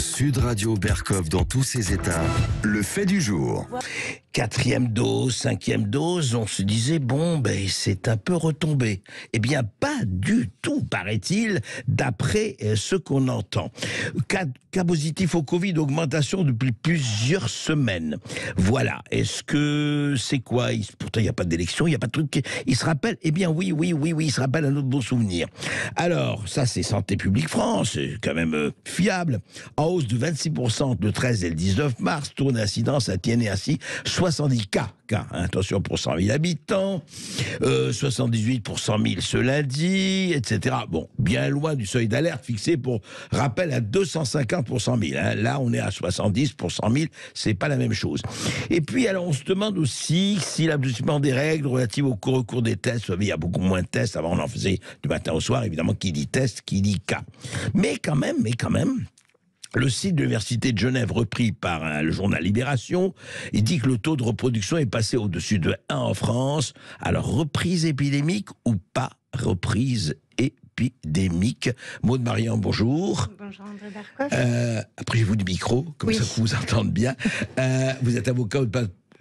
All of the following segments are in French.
Sud Radio Berkov dans tous ses états. Le fait du jour. 4e dose, 5e dose, on se disait, c'est un peu retombé. Eh bien, pas du tout, paraît-il, d'après ce qu'on entend. Cas positifs au Covid, augmentation depuis plusieurs semaines. Voilà. Est-ce que c'est quoi? Pourtant, il n'y a pas d'élection, il n'y a pas de truc. Il se rappelle? Eh bien, oui, il se rappelle un autre bon souvenir. Alors, ça, c'est Santé publique France, c'est quand même fiable. En hausse de 26% entre le 13 et le 19 mars, taux d'incidence atteignait ainsi 70 cas, attention, pour 100 000 habitants, 78 pour 100 000 ce lundi, etc. Bon, bien loin du seuil d'alerte fixé pour rappel à 250 pour 100 000. Là, on est à 70 pour 100 000, c'est pas la même chose. Et puis, alors, on se demande aussi si l'assouplissement des règles relatives au recours des tests, vous savez, il y a beaucoup moins de tests, avant on en faisait du matin au soir, évidemment, qui dit test, qui dit cas. Mais quand même, le site de l'Université de Genève, repris par le journal Libération, il dit que le taux de reproduction est passé au-dessus de 1 en France. Alors, reprise épidémique ou pas reprise épidémique? Maud Marian, bonjour. Bonjour André Berkov. Approchez-vous du micro, comme ça qu'on vous entende bien. Vous êtes avocat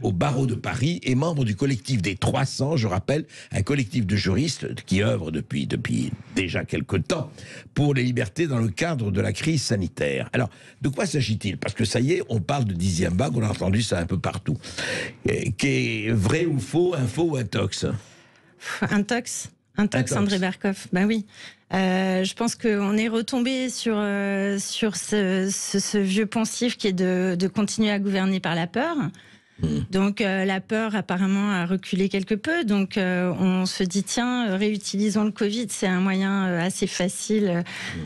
au barreau de Paris et membre du collectif des 300, je rappelle, un collectif de juristes qui œuvre depuis déjà quelque temps pour les libertés dans le cadre de la crise sanitaire. Alors, de quoi s'agit-il? Parce que ça y est, on parle de 10e vague, on a entendu ça un peu partout. Qui est vrai ou faux, info ou intox? Intox, André Berkov, ben oui. Je pense qu'on est retombé sur ce vieux poncif qui est de continuer à gouverner par la peur. Donc la peur apparemment a reculé quelque peu, donc on se dit tiens, réutilisons le Covid, c'est un moyen assez facile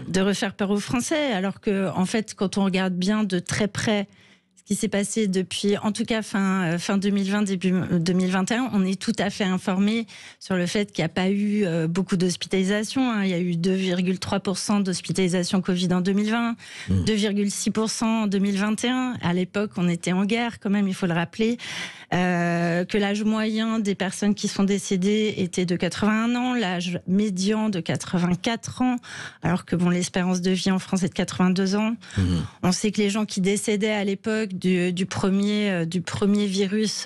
de refaire peur aux Français, alors que en fait quand on regarde bien de très près ce qui s'est passé depuis, en tout cas fin 2020, début 2021, on est tout à fait informé sur le fait qu'il n'y a pas eu beaucoup d'hospitalisations. Il y a eu 2,3% d'hospitalisation Covid en 2020, 2,6% en 2021. À l'époque, on était en guerre quand même, il faut le rappeler. Que l'âge moyen des personnes qui sont décédées était de 81 ans, l'âge médian de 84 ans, alors que l'espérance de vie en France est de 82 ans. On sait que les gens qui décédaient à l'époque du premier virus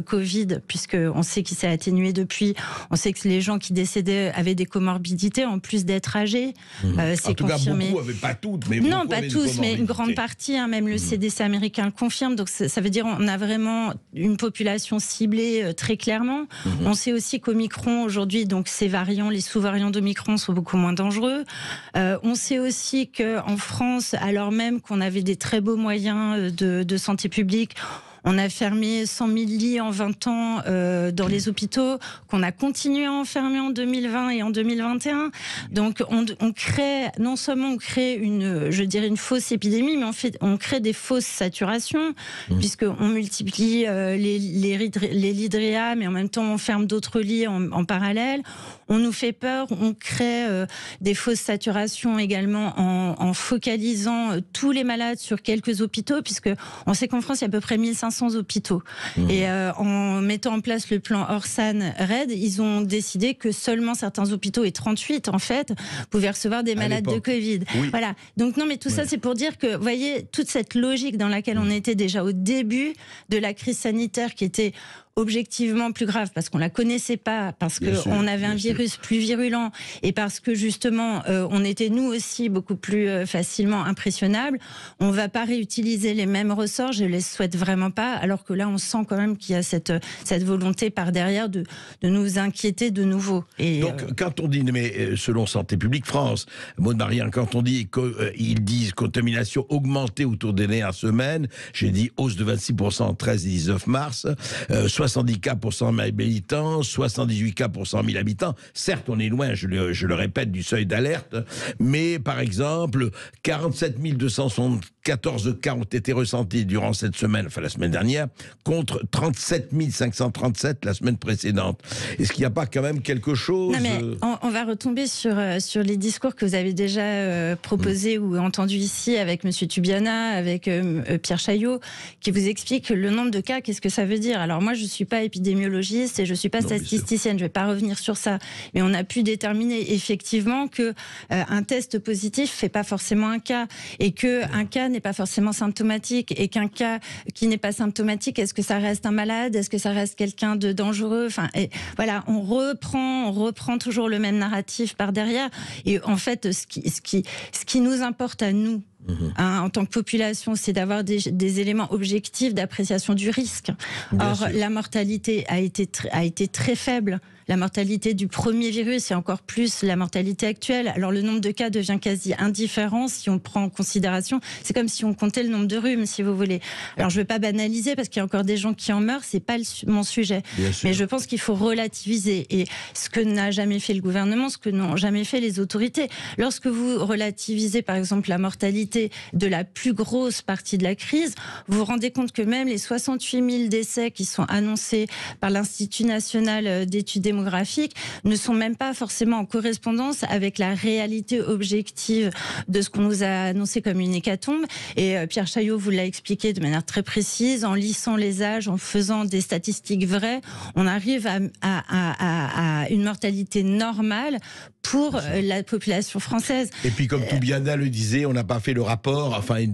Covid, puisqu'on sait qu'il s'est atténué depuis, on sait que les gens qui décédaient avaient des comorbidités en plus d'être âgés. C'est confirmé. Beaucoup n'avaient pas toutes, mais non, pas tous, mais une grande partie, même le CDC américain le confirme. Donc ça veut dire qu'on a vraiment une population ciblée très clairement. On sait aussi qu'Omicron aujourd'hui, donc ces variants, les sous-variants d'Omicron sont beaucoup moins dangereux. On sait aussi qu'en France, alors même qu'on avait des très beaux moyens de santé publique, on a fermé 100 000 lits en 20 ans dans les hôpitaux, qu'on a continué à enfermer en 2020 et en 2021. Donc, on crée, non seulement on crée une fausse épidémie, mais on crée des fausses saturations, puisqu'on multiplie les lits de réa, mais en même temps on ferme d'autres lits en parallèle. On nous fait peur, on crée des fausses saturations également en focalisant tous les malades sur quelques hôpitaux, puisque on sait qu'en France, il y a à peu près 1500 hôpitaux. Et en mettant en place le plan Orsan-RED, ils ont décidé que seulement certains hôpitaux, et 38 en fait, pouvaient recevoir des malades de Covid. Voilà. Donc non, mais tout ça, c'est pour dire que, vous voyez, toute cette logique dans laquelle on était déjà au début de la crise sanitaire, qui était objectivement plus grave parce qu'on la connaissait pas, parce qu'on avait un virus plus virulent et parce que justement on était nous aussi beaucoup plus facilement impressionnables. On va pas réutiliser les mêmes ressorts, je les souhaite vraiment pas, alors que là on sent quand même qu'il y a cette volonté par derrière de nous inquiéter de nouveau. Et donc quand on dit, mais selon Santé publique France, Maud Marian, quand on dit qu'ils disent contamination augmentée autour des dernières semaines, j'ai dit hausse de 26% 13 et 19 mars, 70 cas pour 100 000 habitants, 78 cas pour 100 000 habitants. Certes, on est loin, je le répète, du seuil d'alerte, mais par exemple, 47 274 cas ont été ressentis durant cette semaine, enfin la semaine dernière, contre 37 537 la semaine précédente. Est-ce qu'il n'y a pas quand même quelque chose... Non, mais on va retomber sur les discours que vous avez déjà proposés ou entendus ici avec M. Tubiana, avec Pierre Chaillot, qui vous expliquent le nombre de cas, qu'est-ce que ça veut dire. Alors moi, je ne suis pas épidémiologiste et je ne suis pas statisticienne, je ne vais pas revenir sur ça. Mais on a pu déterminer effectivement qu'un test positif ne fait pas forcément un cas, et qu'un cas n'est pas forcément symptomatique et qu'un cas qui n'est pas symptomatique, est-ce que ça reste un malade? Est-ce que ça reste quelqu'un de dangereux? Enfin, et voilà, on reprend toujours le même narratif par derrière. Et en fait, ce qui nous importe à nous, en tant que population, c'est d'avoir des éléments objectifs d'appréciation du risque. Or, la mortalité a été très faible. La mortalité du premier virus et encore plus la mortalité actuelle. Alors le nombre de cas devient quasi indifférent si on prend en considération. C'est comme si on comptait le nombre de rhumes, si vous voulez. Alors je ne veux pas banaliser parce qu'il y a encore des gens qui en meurent, c'est pas mon sujet. Mais je pense qu'il faut relativiser. Et ce que n'a jamais fait le gouvernement, ce que n'ont jamais fait les autorités. Lorsque vous relativisez par exemple la mortalité de la plus grosse partie de la crise, vous vous rendez compte que même les 68 000 décès qui sont annoncés par l'Institut national d'études démographiques ne sont même pas forcément en correspondance avec la réalité objective de ce qu'on nous a annoncé comme une hécatombe. Et Pierre Chaillot vous l'a expliqué de manière très précise, en lissant les âges, en faisant des statistiques vraies, on arrive à une mortalité normale pour la population française. Et puis comme Toubiana le disait, on n'a pas fait le rapport, enfin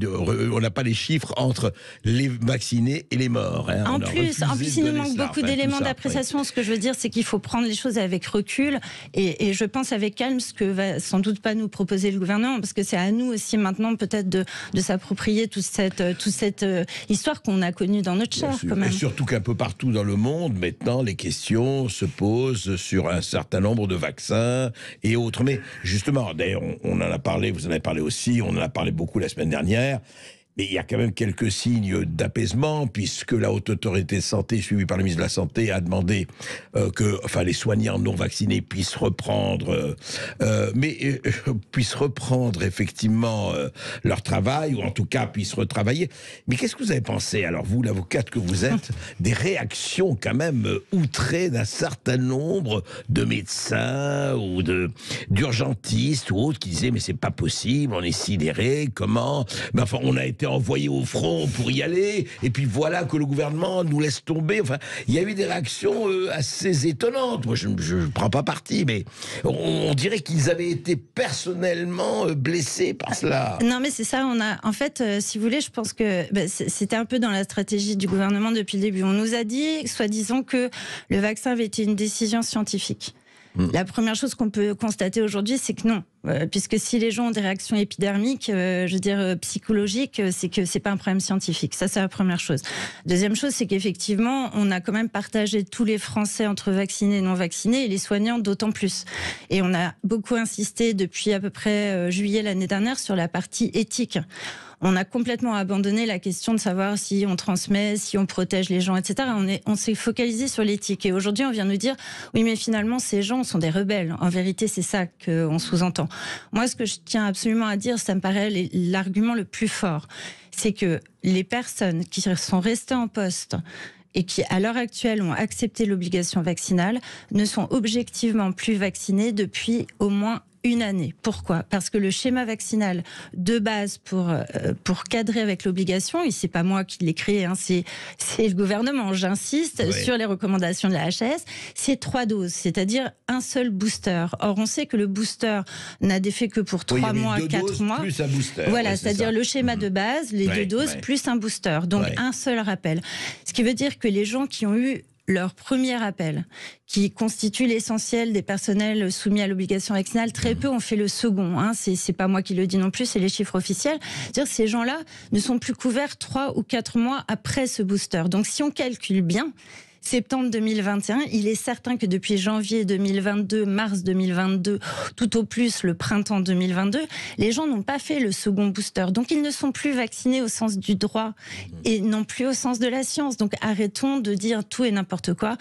on n'a pas les chiffres entre les vaccinés et les morts. Hein. En plus, il nous manque beaucoup d'éléments d'appréciation. Ce que je veux dire, c'est qu'il faut prendre les choses avec recul et je pense avec calme ce que va sans doute pas nous proposer le gouvernement, parce que c'est à nous aussi maintenant peut-être de s'approprier toute cette histoire qu'on a connue dans notre chair. Quand même. Et surtout qu'un peu partout dans le monde, maintenant, les questions se posent sur un certain nombre de vaccins et autres. Mais justement, d'ailleurs, on en a parlé, vous en avez parlé aussi, on en a parlé beaucoup la semaine dernière. Mais il y a quand même quelques signes d'apaisement, puisque la Haute Autorité de Santé, suivie par le ministre de la Santé, a demandé que les soignants non vaccinés puissent reprendre, effectivement leur travail, ou en tout cas puissent retravailler. Mais qu'est-ce que vous avez pensé, alors vous, l'avocate que vous êtes, des réactions quand même outrées d'un certain nombre de médecins ou d'urgentistes ou autres qui disaient mais c'est pas possible, on est sidérés, comment? Mais enfin, on a été envoyé au front pour y aller, et puis voilà que le gouvernement nous laisse tomber. Enfin, il y a eu des réactions assez étonnantes. Moi, je ne prends pas parti, mais on dirait qu'ils avaient été personnellement blessés par cela. Non, mais c'est ça. En fait, si vous voulez, je pense que c'était un peu dans la stratégie du gouvernement depuis le début. On nous a dit, soi-disant, que le vaccin avait été une décision scientifique. La première chose qu'on peut constater aujourd'hui, c'est que non. Puisque si les gens ont des réactions épidermiques, psychologiques, c'est que c'est pas un problème scientifique. Ça, c'est la première chose. Deuxième chose, c'est qu'effectivement, on a quand même partagé tous les Français entre vaccinés et non vaccinés, et les soignants d'autant plus. Et on a beaucoup insisté depuis à peu près juillet l'année dernière sur la partie éthique. On a complètement abandonné la question de savoir si on transmet, si on protège les gens, etc. On s'est focalisé sur l'éthique. Et aujourd'hui, on vient nous dire, oui, mais finalement, ces gens sont des rebelles. En vérité, c'est ça qu'on sous-entend. Moi, ce que je tiens absolument à dire, ça me paraît l'argument le plus fort, c'est que les personnes qui sont restées en poste et qui, à l'heure actuelle, ont accepté l'obligation vaccinale, ne sont objectivement plus vaccinées depuis au moins une année. Pourquoi ? Parce que le schéma vaccinal de base pour cadrer avec l'obligation, et c'est pas moi qui l'ai créé, hein, c'est le gouvernement, j'insiste sur les recommandations de la HAS, c'est 3 doses, c'est-à-dire un seul booster. Or, on sait que le booster n'a d'effet que pour 3 mois, 4 mois. Plus un booster. Voilà, c'est-à-dire le schéma de base, les 2 doses, plus un booster. Donc, un seul rappel. Ce qui veut dire que les gens qui ont eu leur premier appel, qui constitue l'essentiel des personnels soumis à l'obligation vaccinale, très peu ont fait le second. Hein. C'est pas moi qui le dis non plus, c'est les chiffres officiels. C'est-à-dire que ces gens-là ne sont plus couverts 3 ou 4 mois après ce booster. Donc si on calcule bien, septembre 2021, il est certain que depuis janvier 2022, mars 2022, tout au plus le printemps 2022, les gens n'ont pas fait le second booster. Donc ils ne sont plus vaccinés au sens du droit et non plus au sens de la science. Donc arrêtons de dire tout et n'importe quoi.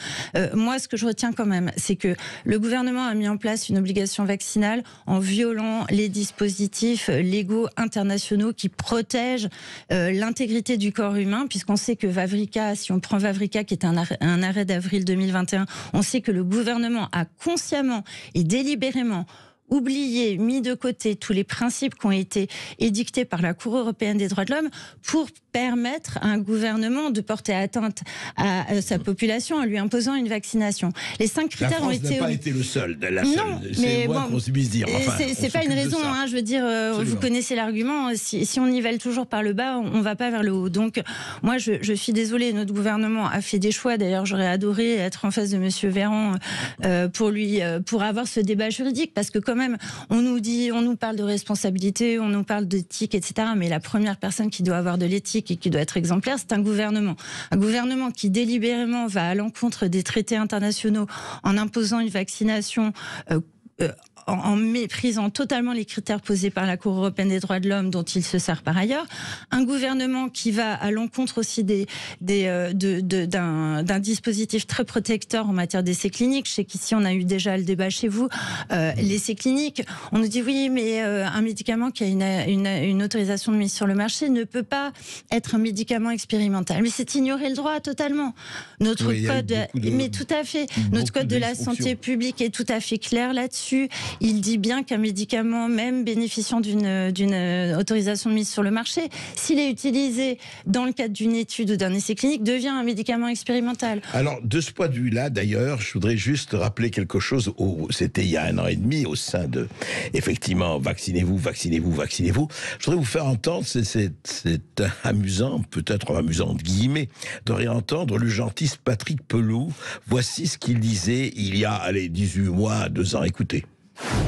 Moi, ce que je retiens quand même, c'est que le gouvernement a mis en place une obligation vaccinale en violant les dispositifs légaux internationaux qui protègent l'intégrité du corps humain, puisqu'on sait que Vavrika, si on prend Vavrika, qui est un arrêt d'avril 2021, on sait que le gouvernement a consciemment et délibérément oublié, mis de côté tous les principes qui ont été édictés par la Cour européenne des droits de l'homme pour permettre à un gouvernement de porter atteinte à sa population en lui imposant une vaccination. Les 5 critères la France ont été... n'a pas été le seul. Non, mais bon, qu'on puisse dire. Enfin, c'est pas une raison, hein, je veux dire, vous connaissez l'argument, si on nivelle toujours par le bas, on va pas vers le haut. Donc, moi, je suis désolée, notre gouvernement a fait des choix. D'ailleurs, j'aurais adoré être en face de Monsieur Véran pour avoir ce débat juridique, parce que quand même, on nous parle de responsabilité, on nous parle d'éthique, etc. Mais la première personne qui doit avoir de l'éthique et qui doit être exemplaire, c'est un gouvernement. Un gouvernement qui délibérément va à l'encontre des traités internationaux en imposant une vaccination en méprisant totalement les critères posés par la Cour européenne des droits de l'homme, dont il se sert par ailleurs, un gouvernement qui va à l'encontre aussi d'un dispositif très protecteur en matière d'essais cliniques. Je sais qu'ici on a eu déjà le débat chez vous, l'essai clinique. On nous dit oui, mais un médicament qui a une autorisation de mise sur le marché ne peut pas être un médicament expérimental. Mais c'est ignorer le droit totalement. Notre code, mais tout à fait, notre code de la santé publique est tout à fait clair là-dessus. Il dit bien qu'un médicament, même bénéficiant d'une autorisation de mise sur le marché, s'il est utilisé dans le cadre d'une étude ou d'un essai clinique, devient un médicament expérimental. Alors, de ce point de vue-là, d'ailleurs, je voudrais juste rappeler quelque chose. C'était il y a 1 an et demi, au sein de, effectivement, vaccinez-vous, vaccinez-vous, vaccinez-vous. Je voudrais vous faire entendre, c'est amusant, peut-être amusant entre guillemets, de réentendre le gentil Patrick Pelloux. Voici ce qu'il disait il y a, 18 mois, 2 ans. Écoutez.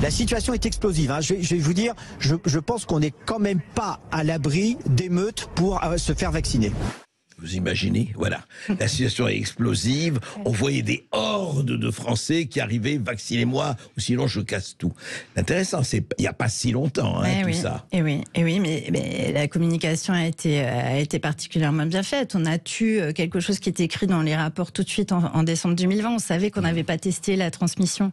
La situation est explosive. Hein. Je vais vous dire, je pense qu'on n'est quand même pas à l'abri d'émeutes pour se faire vacciner. Vous imaginez, voilà. La situation est explosive. On voyait des hordes de Français qui arrivaient, vaccinez-moi, ou sinon je casse tout. L'intéressant, c'est il n'y a pas si longtemps, hein, tout ça. Et oui, mais la communication a été particulièrement bien faite. On a tu quelque chose qui était écrit dans les rapports tout de suite en décembre 2020. On savait qu'on n'avait pas testé la transmission.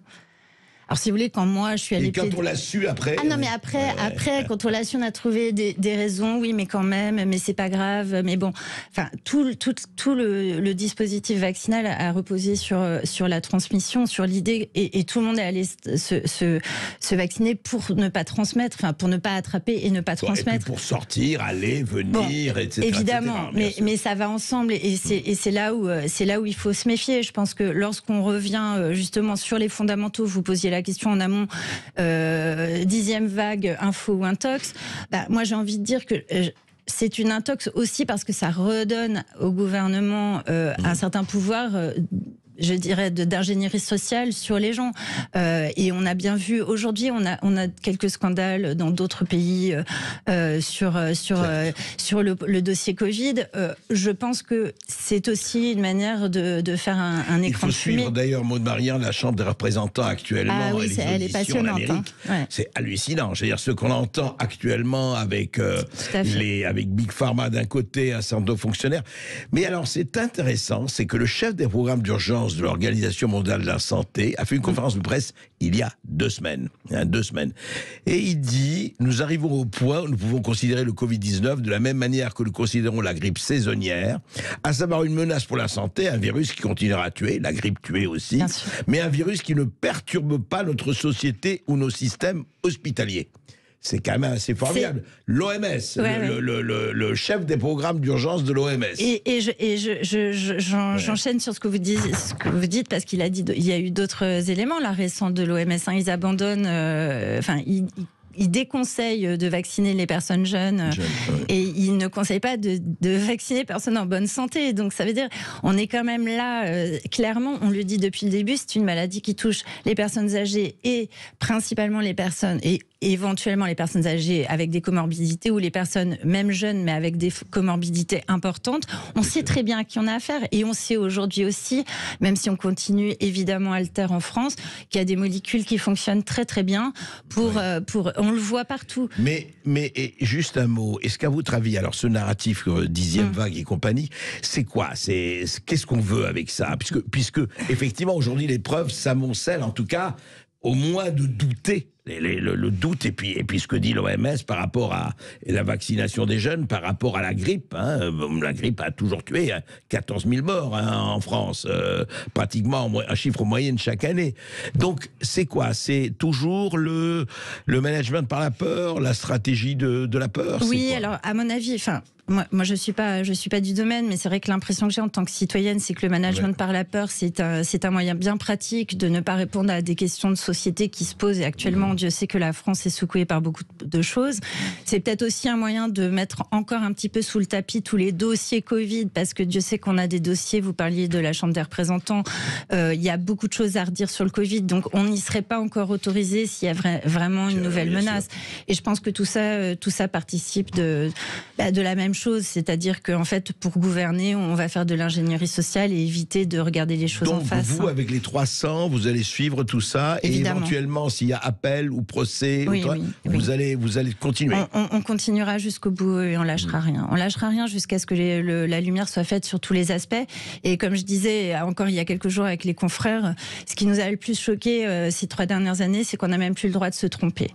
Alors, si vous voulez, quand moi, je suis allée... Et quand on l'a su, après... Ah non, mais après, quand on l'a su, on a trouvé des raisons. Oui, mais quand même, mais c'est pas grave. Mais bon, enfin, tout le dispositif vaccinal a reposé sur la transmission, sur l'idée, et tout le monde est allé se vacciner pour ne pas transmettre, enfin, pour ne pas attraper et ne pas transmettre. Et puis pour sortir, aller, venir, etc. Évidemment, etc., mais ça va ensemble, et c'est là où il faut se méfier. Je pense que lorsqu'on revient justement sur les fondamentaux, vous posiez la question en amont, 10e vague, info ou intox, moi j'ai envie de dire que c'est une intox aussi parce que ça redonne au gouvernement un certain pouvoir je dirais, d'ingénierie sociale sur les gens. Et on a bien vu, aujourd'hui, on a quelques scandales dans d'autres pays sur le dossier Covid. Je pense que c'est aussi une manière de faire un écran de fumée. Il faut suivre d'ailleurs, Maud Marian, la Chambre des représentants actuellement. Ah oui, elle est passionnante. Ouais. C'est hallucinant. Je veux dire, ce qu'on entend actuellement avec Big Pharma d'un côté, un certain nombre de fonctionnaires. Mais alors, c'est intéressant, c'est que le chef des programmes d'urgence de l'Organisation mondiale de la santé a fait une conférence de presse il y a 2 semaines. 2 semaines. Et il dit, nous arrivons au point où nous pouvons considérer le Covid-19 de la même manière que nous considérons la grippe saisonnière, à savoir une menace pour la santé, un virus qui continuera à tuer, la grippe tuée aussi, mais un virus qui ne perturbe pas notre société ou nos systèmes hospitaliers. C'est quand même assez formidable. L'OMS, le chef des programmes d'urgence de l'OMS. Et j'enchaîne sur ce que vous dites, parce qu'il y a eu d'autres éléments là récents de l'OMS. Ils abandonnent, ils déconseillent de vacciner les personnes jeunes et ils ne conseillent pas de vacciner les personnes en bonne santé. Donc ça veut dire, on est quand même là, clairement, on le dit depuis le début, c'est une maladie qui touche les personnes âgées et principalement les personnes, et éventuellement les personnes âgées avec des comorbidités ou les personnes même jeunes mais avec des comorbidités importantes. On sait très bien à qui on a affaire, et on sait aujourd'hui aussi, même si on continue évidemment à le taire en France, qu'il y a des molécules qui fonctionnent très très bien on le voit partout. Mais juste un mot, est-ce qu'à votre avis, alors ce narratif 10e vague et compagnie, c'est quoi? Qu'est-ce qu'on veut avec ça? Puisque effectivement aujourd'hui les preuves s'amoncellent, en tout cas au moins de douter le doute et puis ce que dit l'OMS par rapport à la vaccination des jeunes, par rapport à la grippe. La grippe a toujours tué 14 000 morts en France, pratiquement un chiffre moyenne chaque année. Donc c'est quoi? C'est toujours le management par la peur, la stratégie de la peur? Oui, alors à mon avis, moi je suis pas du domaine, mais c'est vrai que l'impression que j'ai en tant que citoyenne, c'est que le management par la peur, c'est un moyen bien pratique de ne pas répondre à des questions de société qui se posent. Et actuellement, Dieu sait que la France est secouée par beaucoup de choses. C'est peut-être aussi un moyen de mettre encore un petit peu sous le tapis tous les dossiers Covid, parce que Dieu sait qu'on a des dossiers. Vous parliez de la Chambre des représentants. Il y a beaucoup de choses à redire sur le Covid, donc on n'y serait pas encore autorisé s'il y a vraiment une nouvelle menace. Et je pense que tout ça participe de la même chose, c'est-à-dire qu'en fait, pour gouverner, on va faire de l'ingénierie sociale et éviter de regarder les choses en face. Donc vous, avec les 300, vous allez suivre tout ça. Évidemment. Et éventuellement, s'il y a appel ou procès, vous allez continuer. On continuera jusqu'au bout et on lâchera rien. On lâchera rien jusqu'à ce que la lumière soit faite sur tous les aspects. Et comme je disais encore il y a quelques jours avec les confrères, ce qui nous a le plus choqué ces 3 dernières années, c'est qu'on n'a même plus le droit de se tromper.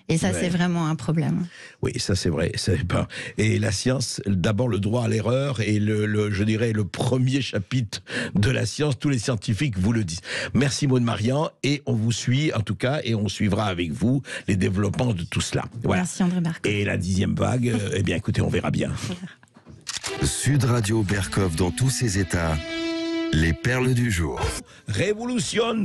Et ça, c'est vraiment un problème. Oui, ça c'est vrai. Et la science, d'abord le droit à l'erreur, et je dirais le premier chapitre de la science, tous les scientifiques vous le disent. Merci Maud Marian, et on vous suit en tout cas, et on suivra avec vous les développements de tout cela. Voilà. Merci André Berkoff. Et la 10e vague, eh bien écoutez, on verra bien. Sud Radio Berkoff dans tous ses états. Les perles du jour. Révolution.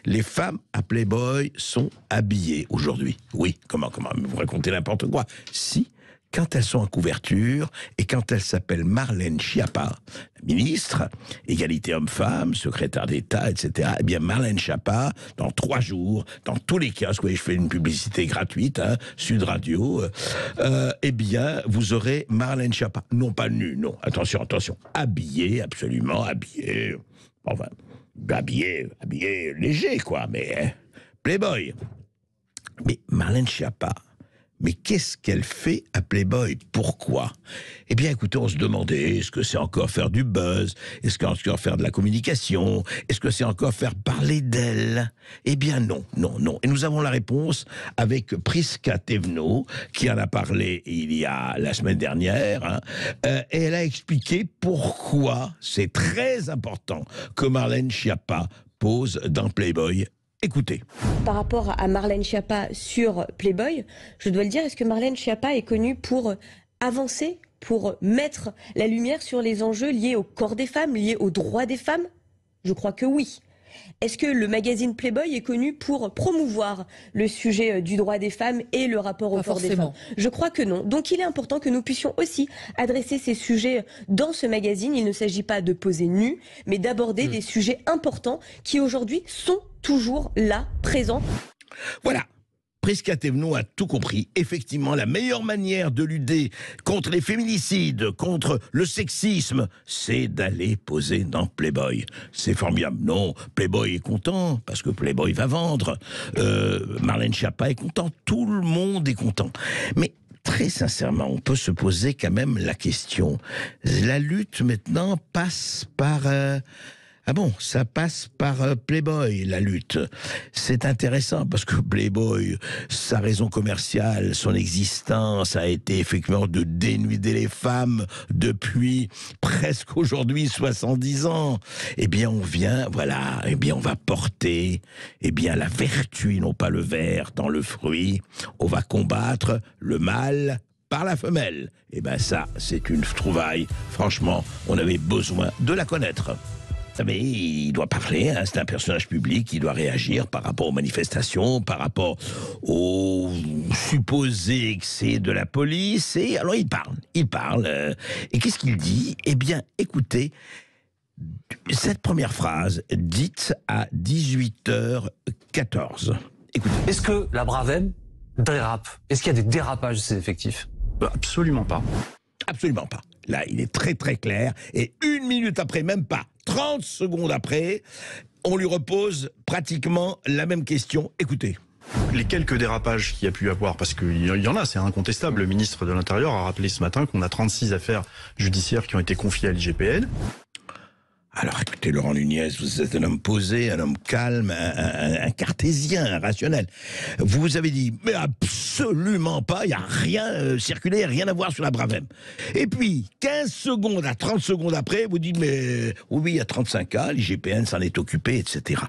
Les femmes à Playboy sont habillées aujourd'hui. Oui, comment vous racontez n'importe quoi. Si, quand elles sont en couverture et quand elles s'appellent Marlène Schiappa, la ministre, égalité homme-femme, secrétaire d'État, etc. Eh bien, Marlène Schiappa, dans 3 jours, dans tous les kiosques, je fais une publicité gratuite, Sud Radio, eh bien, vous aurez Marlène Schiappa. Non pas nue, non. Attention. Habillée, absolument habillée. Enfin, habillée léger, quoi, mais Playboy. Mais Marlène Schiappa, mais qu'est-ce qu'elle fait à Playboy? Pourquoi? Eh bien, écoutez, on se demandait, est-ce que c'est encore faire du buzz? Est-ce que c'est encore faire de la communication? Est-ce que c'est encore faire parler d'elle? Eh bien, non. Et nous avons la réponse avec Prisca Thévenot, qui en a parlé la semaine dernière, et elle a expliqué pourquoi c'est très important que Marlène Schiappa pose dans Playboy. Écoutez. Par rapport à Marlène Schiappa sur Playboy, je dois le dire, est-ce que Marlène Schiappa est connue pour avancer, pour mettre la lumière sur les enjeux liés au corps des femmes, liés aux droits des femmes? Je crois que oui. Est-ce que le magazine Playboy est connu pour promouvoir le sujet du droit des femmes et le rapport au corps des femmes? Je crois que non. Donc il est important que nous puissions aussi adresser ces sujets dans ce magazine. Il ne s'agit pas de poser nu, mais d'aborder des sujets importants qui aujourd'hui sont toujours là, présents. Voilà. Prisca Thévenot a tout compris. Effectivement, la meilleure manière de lutter contre les féminicides, contre le sexisme, c'est d'aller poser dans Playboy. C'est formidable. Non, Playboy est content, parce que Playboy va vendre. Marlène Schiappa est content. Tout le monde est content. Mais très sincèrement, on peut se poser quand même la question. La lutte, maintenant, passe par... ça passe par Playboy, la lutte. C'est intéressant parce que Playboy, sa raison commerciale, son existence a été effectivement de dénuder les femmes depuis presque aujourd'hui 70 ans. Eh bien, on va porter, la vertu et non pas le ver dans le fruit. On va combattre le mal par la femelle. Eh bien, ça, c'est une trouvaille. Franchement, on avait besoin de la connaître. Mais il doit parler, c'est un personnage public, il doit réagir par rapport aux manifestations, par rapport aux supposés excès de la police, et alors il parle, et qu'est-ce qu'il dit? Eh bien, écoutez, cette première phrase, dite à 18h14. Écoutez. Est-ce que la Bravem dérape? Est-ce qu'il y a des dérapages de ses effectifs? Absolument pas. Absolument pas. Là, il est très très clair, et 1 minute après, même pas 30 secondes après, on lui repose pratiquement la même question. Écoutez. Les quelques dérapages qu'il y a pu y avoir, parce qu'il y en a, c'est incontestable. Le ministre de l'Intérieur a rappelé ce matin qu'on a 36 affaires judiciaires qui ont été confiées à l'IGPN. Alors écoutez, Laurent Nunez, vous êtes un homme posé, un homme calme, un cartésien, un rationnel. Vous avez dit, mais absolument pas, il n'y a rien circulé, rien à voir sur la Bravem. Et puis, 15 secondes à 30 secondes après, vous dites, mais oui, il y a 35 cas, l'IGPN s'en est occupé, etc.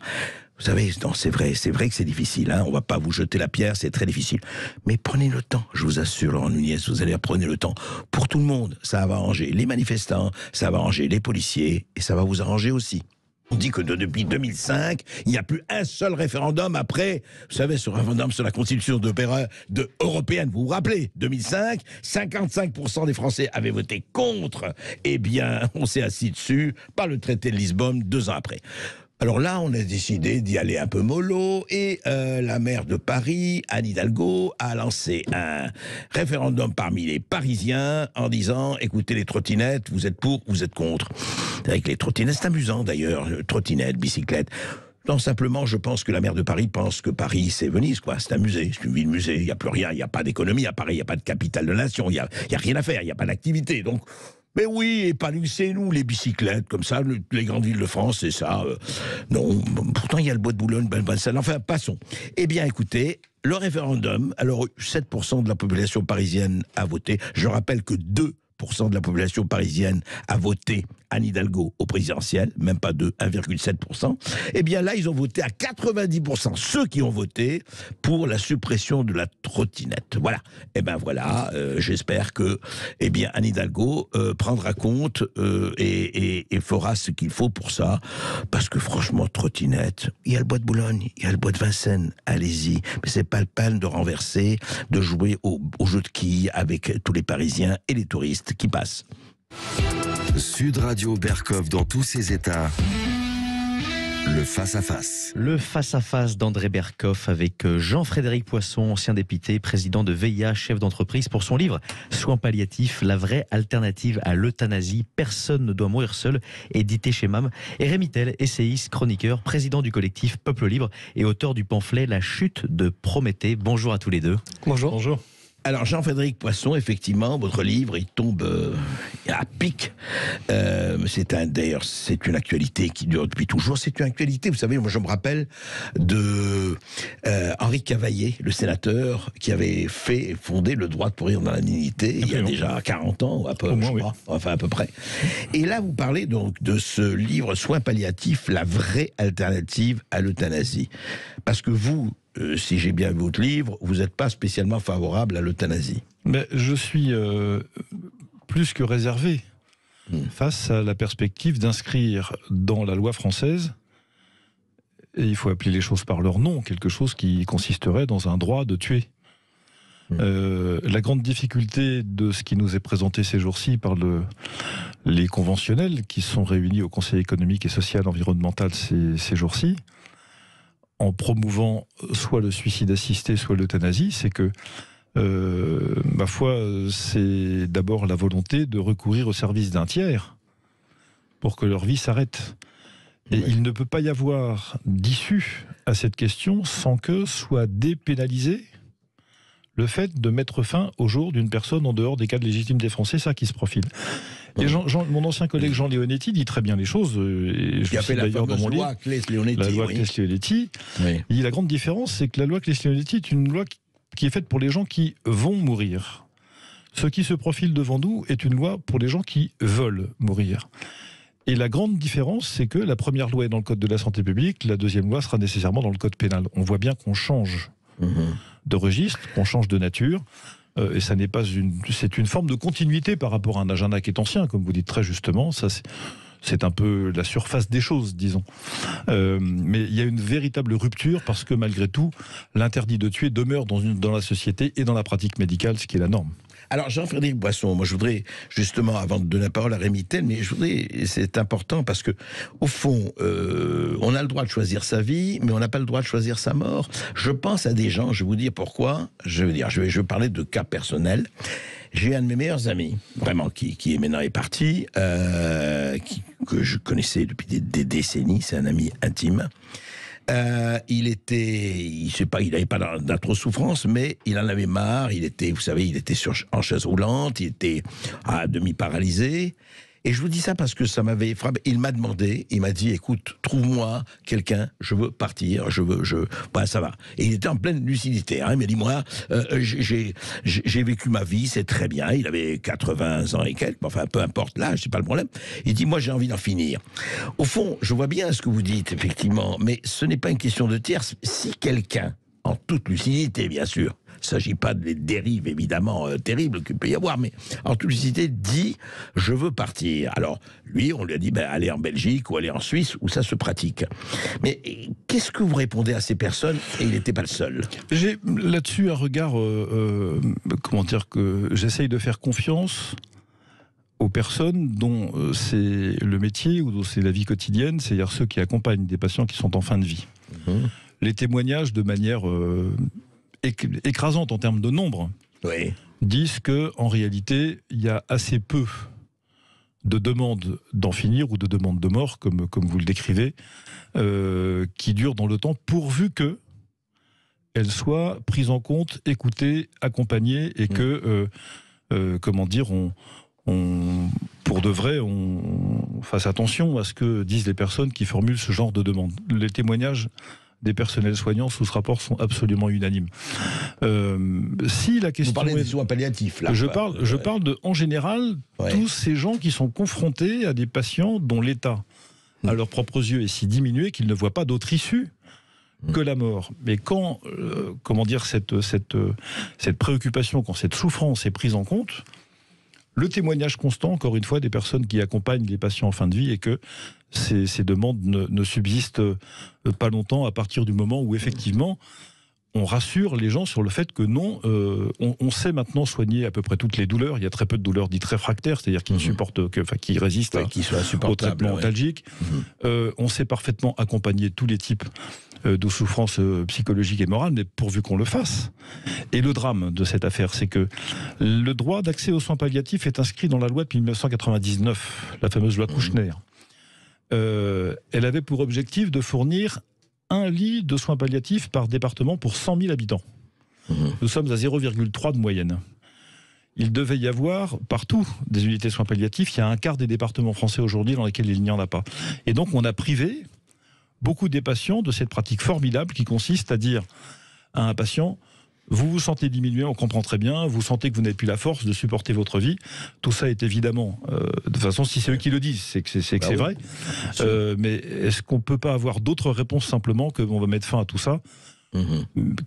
Vous savez, non, c'est vrai que c'est difficile, hein, on va pas vous jeter la pierre, c'est très difficile. Mais prenez le temps, je vous assure, Laurent Nunez, vous allez prenez le temps. Pour tout le monde, ça va arranger les manifestants, ça va arranger les policiers, et ça va vous arranger aussi. On dit que depuis 2005, il n'y a plus un seul référendum après, vous savez, ce référendum sur la constitution européenne, vous vous rappelez, 2005, 55% des Français avaient voté contre, eh bien, on s'est assis dessus par le traité de Lisbonne 2 ans après. Alors là, on a décidé d'y aller un peu mollo et la maire de Paris, Anne Hidalgo, a lancé un référendum parmi les Parisiens en disant « Écoutez les trottinettes, vous êtes pour, vous êtes contre ». Avec les trottinettes, c'est amusant d'ailleurs, trottinettes, bicyclettes. Non, simplement, je pense que la maire de Paris pense que Paris, c'est Venise, quoi. C'est un musée, c'est une ville musée. Il n'y a plus rien, il n'y a pas d'économie à Paris, il n'y a pas de capitale de nation, il n'y a rien à faire, il n'y a pas d'activité. Donc, mais oui, épanouissez-nous, les bicyclettes, comme ça, les grandes villes de France, c'est ça. Non, pourtant, il y a le bois de Boulogne, Bellefontaine, enfin, passons. Eh bien, écoutez, le référendum, alors 7% de la population parisienne a voté. Je rappelle que 2% de la population parisienne a voté Anne Hidalgo au présidentiel, même pas 1,7%. Eh bien là, ils ont voté à 90%, ceux qui ont voté pour la suppression de la trottinette. Voilà. Eh bien voilà, j'espère que Anne Hidalgo prendra compte et fera ce qu'il faut pour ça. Parce que franchement, trottinette, il y a le bois de Boulogne, il y a le bois de Vincennes, allez-y. Mais c'est pas le peine de renverser, de jouer au jeu de quilles avec tous les Parisiens et les touristes qui passent. Sud Radio Berkov dans tous ses états. Le face-à-face. Le face-à-face d'André Berkov avec Jean-Frédéric Poisson, ancien député, président de VIA, chef d'entreprise, pour son livre Soins palliatifs, la vraie alternative à l'euthanasie. Personne ne doit mourir seul, édité chez MAM. Et Rémi Tell, essayiste, chroniqueur, président du collectif Peuple Libre et auteur du pamphlet La chute de Prométhée. Bonjour à tous les deux. Bonjour. Bonjour. Alors Jean-Frédéric Poisson, effectivement, votre livre, il tombe à pic. D'ailleurs, c'est une actualité qui dure depuis toujours. C'est une actualité, vous savez, moi je me rappelle de Henri Cavaillé, le sénateur, qui avait fondé le droit de mourir dans la dignité il y a déjà 40 ans, je crois, enfin à peu près. Et là, vous parlez donc de ce livre Soins palliatifs, la vraie alternative à l'euthanasie. Parce que vous, si j'ai bien vu votre livre, vous n'êtes pas spécialement favorable à l'euthanasie. Mais je suis plus que réservé face à la perspective d'inscrire dans la loi française, et il faut appeler les choses par leur nom, quelque chose qui consisterait dans un droit de tuer. La grande difficulté de ce qui nous est présenté ces jours-ci par les conventionnels qui sont réunis au Conseil économique et social environnemental ces jours-ci, en promouvant soit le suicide assisté, soit l'euthanasie, c'est que, ma foi, c'est d'abord la volonté de recourir au service d'un tiers pour que leur vie s'arrête. Et il ne peut pas y avoir d'issue à cette question sans que soit dépénalisé le fait de mettre fin au jour d'une personne en dehors des cadres légitimes des Français, ça qui se profile. Et mon ancien collègue Jean Leonetti dit très bien les choses, et je cite d'ailleurs dans mon livre, la loi Claes-Leonetti. Oui. Il dit la grande différence, c'est que la loi Claes-Leonetti est une loi qui est faite pour les gens qui vont mourir. Ce qui se profile devant nous est une loi pour les gens qui veulent mourir. Et la grande différence, c'est que la première loi est dans le Code de la santé publique, la deuxième loi sera nécessairement dans le Code pénal. On voit bien qu'on change de registre, qu'on change de nature. Et ça n'est pas c'est une forme de continuité par rapport à un agenda qui est ancien, comme vous dites très justement. Ça, c'est un peu la surface des choses, disons. Mais il y a une véritable rupture parce que malgré tout, l'interdit de tuer demeure dans la société et dans la pratique médicale, ce qui est la norme. Alors Jean-Frédéric Poisson, moi je voudrais justement, avant de donner la parole à Rémi Tell, mais c'est important parce que au fond, on a le droit de choisir sa vie, mais on n'a pas le droit de choisir sa mort. Je pense à des gens, je vais vous dire pourquoi. Je vais parler de cas personnels. J'ai un de mes meilleurs amis, vraiment, qui est maintenant parti, que je connaissais depuis des décennies. C'est un ami intime. Il n'avait pas d'atroce souffrance, mais il en avait marre. Vous savez, il était en chaise roulante, il était à demi paralysé. Et je vous dis ça parce que ça m'avait frappé. Il m'a demandé, il m'a dit, écoute, trouve-moi quelqu'un, je veux partir, bah, ça va. Et il était en pleine lucidité. Hein. Il m'a dit, moi, j'ai vécu ma vie, c'est très bien. Il avait 80 ans et quelques, enfin, peu importe l'âge, c'est pas le problème. Il dit, moi, j'ai envie d'en finir. Au fond, je vois bien ce que vous dites, effectivement, mais ce n'est pas une question de tierce. Si quelqu'un, en toute lucidité, bien sûr, il ne s'agit pas des dérives, évidemment, terribles qu'il peut y avoir, mais en toute lucidité, dit « je veux partir ». Alors, lui, on lui a dit « allez en Belgique ou allez en Suisse, où ça se pratique ». Mais qu'est-ce que vous répondez à ces personnes? Et il n'était pas le seul. J'ai là-dessus un regard, comment dire, que j'essaye de faire confiance aux personnes dont c'est le métier ou dont c'est la vie quotidienne, c'est-à-dire ceux qui accompagnent des patients qui sont en fin de vie. Les témoignages, de manière écrasante en termes de nombre, disent qu'en réalité, il y a assez peu de demandes d'en finir ou de demandes de mort, comme vous le décrivez, qui durent dans le temps, pourvu qu'elles soient prises en compte, écoutées, accompagnées, et que, comment dire, pour de vrai, on fasse attention à ce que disent les personnes qui formulent ce genre de demandes. Les témoignages des personnels soignants sous ce rapport sont absolument unanimes. Si la question, vous parlez des soins palliatifs, là. Je parle de, en général, tous ces gens qui sont confrontés à des patients dont l'état, à leurs propres yeux, est si diminué qu'ils ne voient pas d'autre issue que la mort. Mais quand, comment dire, cette préoccupation, quand cette souffrance est prise en compte, le témoignage constant, encore une fois, des personnes qui accompagnent les patients en fin de vie, et que ces demandes ne subsistent pas longtemps, à partir du moment où effectivement on rassure les gens sur le fait que non, on sait maintenant soigner à peu près toutes les douleurs. Il y a très peu de douleurs dites réfractaires, c'est-à-dire qui ne supportent qui résistent au traitement antalgique. On sait parfaitement accompagner tous les types de souffrances psychologiques et morales, mais pourvu qu'on le fasse. Et le drame de cette affaire, c'est que le droit d'accès aux soins palliatifs est inscrit dans la loi depuis 1999, la fameuse loi Kouchner. Elle avait pour objectif de fournir un lit de soins palliatifs par département pour 100 000 habitants. Nous sommes à 0,3 de moyenne. Il devait y avoir partout des unités de soins palliatifs. Il y a un quart des départements français aujourd'hui dans lesquels il n'y en a pas. Et donc on a privé beaucoup des patients de cette pratique formidable qui consiste à dire à un patient: vous vous sentez diminué, on comprend très bien, vous sentez que vous n'avez plus la force de supporter votre vie. Tout ça est évidemment, de toute façon, si c'est eux qui le disent, c'est que c'est vrai. Mais est-ce qu'on ne peut pas avoir d'autres réponses simplement que on va mettre fin à tout ça,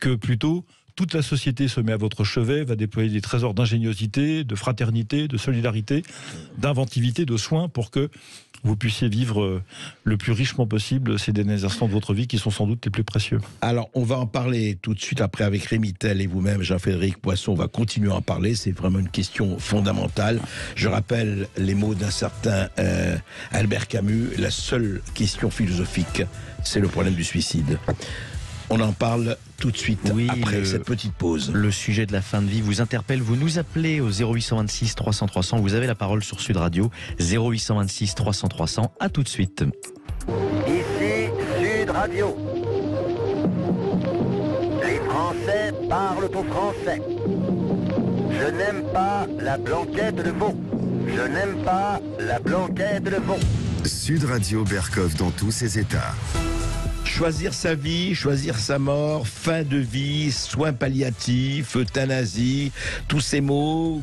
que plutôt toute la société se met à votre chevet, va déployer des trésors d'ingéniosité, de fraternité, de solidarité, d'inventivité, de soins pour que vous puissiez vivre le plus richement possible ces derniers instants de votre vie qui sont sans doute les plus précieux. Alors, on va en parler tout de suite après avec Rémy Tell et vous-même, Jean-Frédéric Poisson. On va continuer à en parler. C'est vraiment une question fondamentale. Je rappelle les mots d'un certain Albert Camus. La seule question philosophique, c'est le problème du suicide. On en parle tout de suite après cette petite pause. Le sujet de la fin de vie vous interpelle, vous nous appelez au 0826 300 300, vous avez la parole sur Sud Radio, 0826 300 300, à tout de suite. Ici Sud Radio. Les Français parlent au français. Je n'aime pas la blanquette de veau. Je n'aime pas la blanquette de veau. Sud Radio Berkov dans tous ses états. Choisir sa vie, choisir sa mort, fin de vie, soins palliatifs, euthanasie, tous ces mots,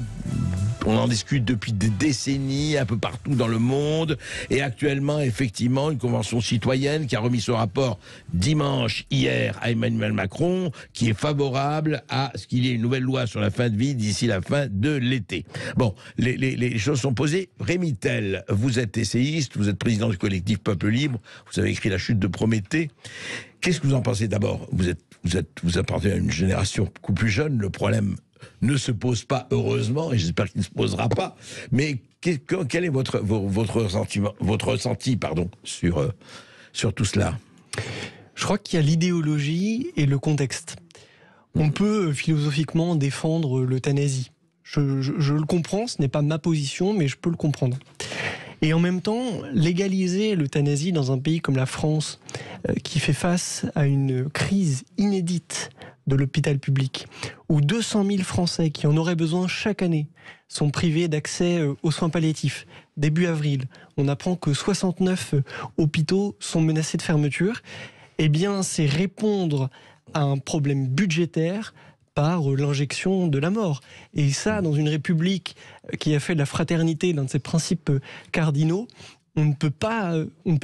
on en discute depuis des décennies un peu partout dans le monde. Et actuellement, effectivement, une convention citoyenne qui a remis ce rapport dimanche, hier, à Emmanuel Macron, qui est favorable à ce qu'il y ait une nouvelle loi sur la fin de vie d'ici la fin de l'été. Bon, les choses sont posées. Rémy Tell, vous êtes essayiste, vous êtes président du collectif Peuple Libre, vous avez écrit La chute de Prométhée. Qu'est-ce que vous en pensez d'abord? Vous appartenez à une génération beaucoup plus jeune, le problème ne se pose pas, heureusement, et j'espère qu'il ne se posera pas. Mais quel est votre ressenti sur tout cela? Je crois qu'il y a l'idéologie et le contexte. On peut philosophiquement défendre l'euthanasie. Je le comprends, ce n'est pas ma position, mais je peux le comprendre. Et en même temps, légaliser l'euthanasie dans un pays comme la France, qui fait face à une crise inédite de l'hôpital public, où 200 000 Français qui en auraient besoin chaque année sont privés d'accès aux soins palliatifs. Début avril, on apprend que 69 hôpitaux sont menacés de fermeture. Eh bien, c'est répondre à un problème budgétaire par l'injection de la mort. Et ça, dans une république qui a fait de la fraternité l'un de ses principes cardinaux, on ne peut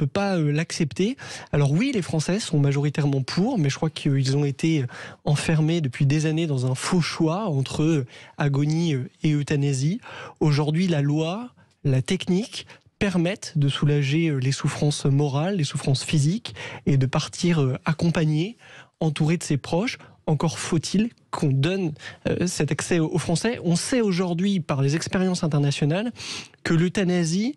pas l'accepter. Alors oui, les Français sont majoritairement pour, mais je crois qu'ils ont été enfermés depuis des années dans un faux choix entre agonie et euthanasie. Aujourd'hui, la loi, la technique permettent de soulager les souffrances morales, les souffrances physiques, et de partir accompagné, entouré de ses proches. Encore faut-il qu'on donne cet accès aux Français. On sait aujourd'hui, par les expériences internationales, que l'euthanasie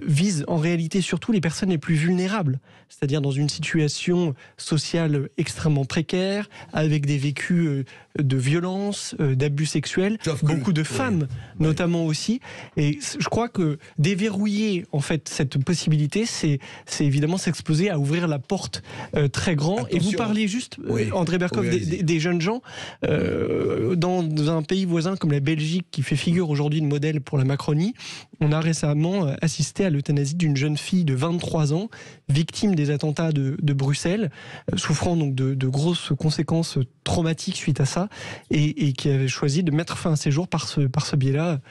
vise en réalité surtout les personnes les plus vulnérables, c'est-à-dire dans une situation sociale extrêmement précaire, avec des vécus de violence, d'abus sexuels, beaucoup de femmes notamment aussi. Et je crois que déverrouiller en fait cette possibilité, c'est évidemment s'exposer à ouvrir la porte très grand. Attention. Et vous parliez juste, André Berkoff, des jeunes gens. Dans un pays voisin comme la Belgique, qui fait figure aujourd'hui de modèle pour la Macronie, on a récemment assisté à l'euthanasie d'une jeune fille de 23 ans, victime des attentats de Bruxelles, souffrant donc de grosses conséquences traumatiques suite à ça, et qui avait choisi de mettre fin à ses jours par ce biais-là.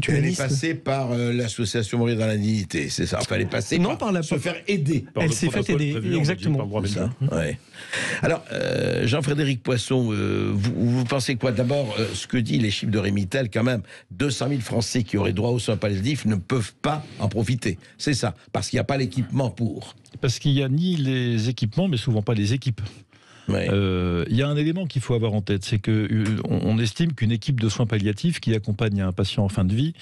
Elle est passée par l'association Mourir dans la dignité, c'est ça. Enfin, elle est passée par se faire aider. Elle s'est fait aider, exactement. Ça. Ouais. Alors, Jean-Frédéric Poisson, vous pensez quoi? D'abord, ce que dit les chiffres de Rémitel, quand même, 200 000 Français qui auraient droit aux soins palliatifs ne peuvent pas en profiter. C'est ça, parce qu'il n'y a pas l'équipement pour. Parce qu'il n'y a ni les équipements, mais souvent pas les équipes. Il y a un élément qu'il faut avoir en tête, c'est qu'on estime qu'une équipe de soins palliatifs qui accompagne un patient en fin de vie,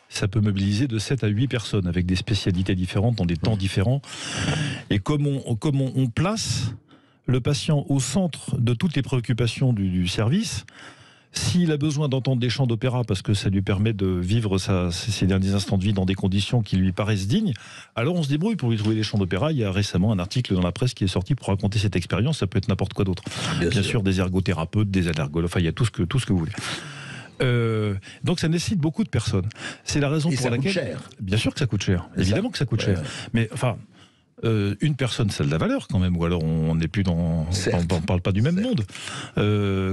ça peut mobiliser de 7 à 8 personnes avec des spécialités différentes, dans des temps différents. Et comme on place le patient au centre de toutes les préoccupations du service, s'il a besoin d'entendre des chants d'opéra parce que ça lui permet de vivre ses derniers instants de vie dans des conditions qui lui paraissent dignes, alors on se débrouille pour lui trouver des chants d'opéra. Il y a récemment un article dans la presse qui est sorti pour raconter cette expérience. Ça peut être n'importe quoi d'autre. Bien sûr, des ergothérapeutes, des allergologues, enfin il y a tout ce que vous voulez. Donc ça nécessite beaucoup de personnes. C'est la raison pour laquelle... Ça coûte cher. Bien sûr que ça coûte cher. Évidemment que ça coûte cher. Mais enfin... une personne, ça a de la valeur quand même, ou alors on n'est plus on parle pas du même monde.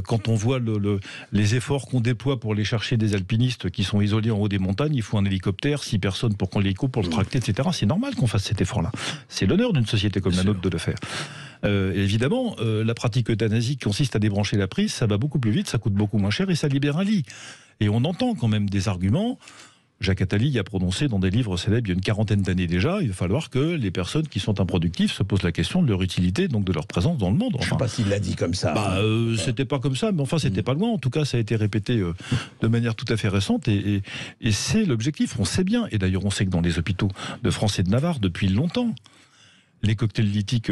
Quand on voit les efforts qu'on déploie pour aller chercher des alpinistes qui sont isolés en haut des montagnes, il faut un hélicoptère, 6 personnes pour prendre l'hélico, pour le tracter, etc. C'est normal qu'on fasse cet effort-là. C'est l'honneur d'une société comme la nôtre de le faire. Évidemment, la pratique euthanasique consiste à débrancher la prise, ça va beaucoup plus vite, ça coûte beaucoup moins cher et ça libère un lit. Et on entend quand même des arguments. Jacques Attali a prononcé dans des livres célèbres il y a une quarantaine d'années déjà, il va falloir que les personnes qui sont improductives se posent la question de leur utilité, donc de leur présence dans le monde. Enfin, je ne sais pas s'il l'a dit comme ça. C'était pas comme ça, mais enfin c'était pas loin. En tout cas, ça a été répété de manière tout à fait récente et c'est l'objectif. On sait bien, et d'ailleurs on sait que dans les hôpitaux de France et de Navarre, depuis longtemps, les cocktails lithiques,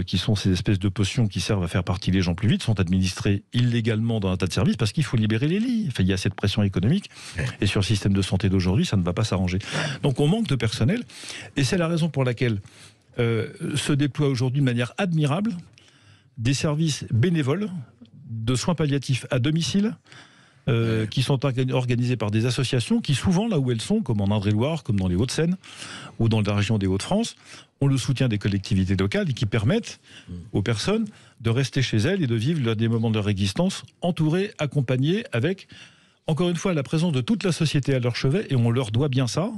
qui sont ces espèces de potions qui servent à faire partir les gens plus vite, sont administrés illégalement dans un tas de services parce qu'il faut libérer les lits. Enfin, il y a cette pression économique. Et sur le système de santé d'aujourd'hui, ça ne va pas s'arranger. Donc on manque de personnel. Et c'est la raison pour laquelle se déploient aujourd'hui de manière admirable des services bénévoles de soins palliatifs à domicile, qui sont organisées par des associations qui, souvent, là où elles sont, comme en Indre-et-Loire, comme dans les Hauts-de-Seine, ou dans la région des Hauts-de-France, ont le soutien des collectivités locales et qui permettent aux personnes de rester chez elles et de vivre des moments de leur existence entourées, accompagnées, avec, encore une fois, la présence de toute la société à leur chevet, et on leur doit bien ça,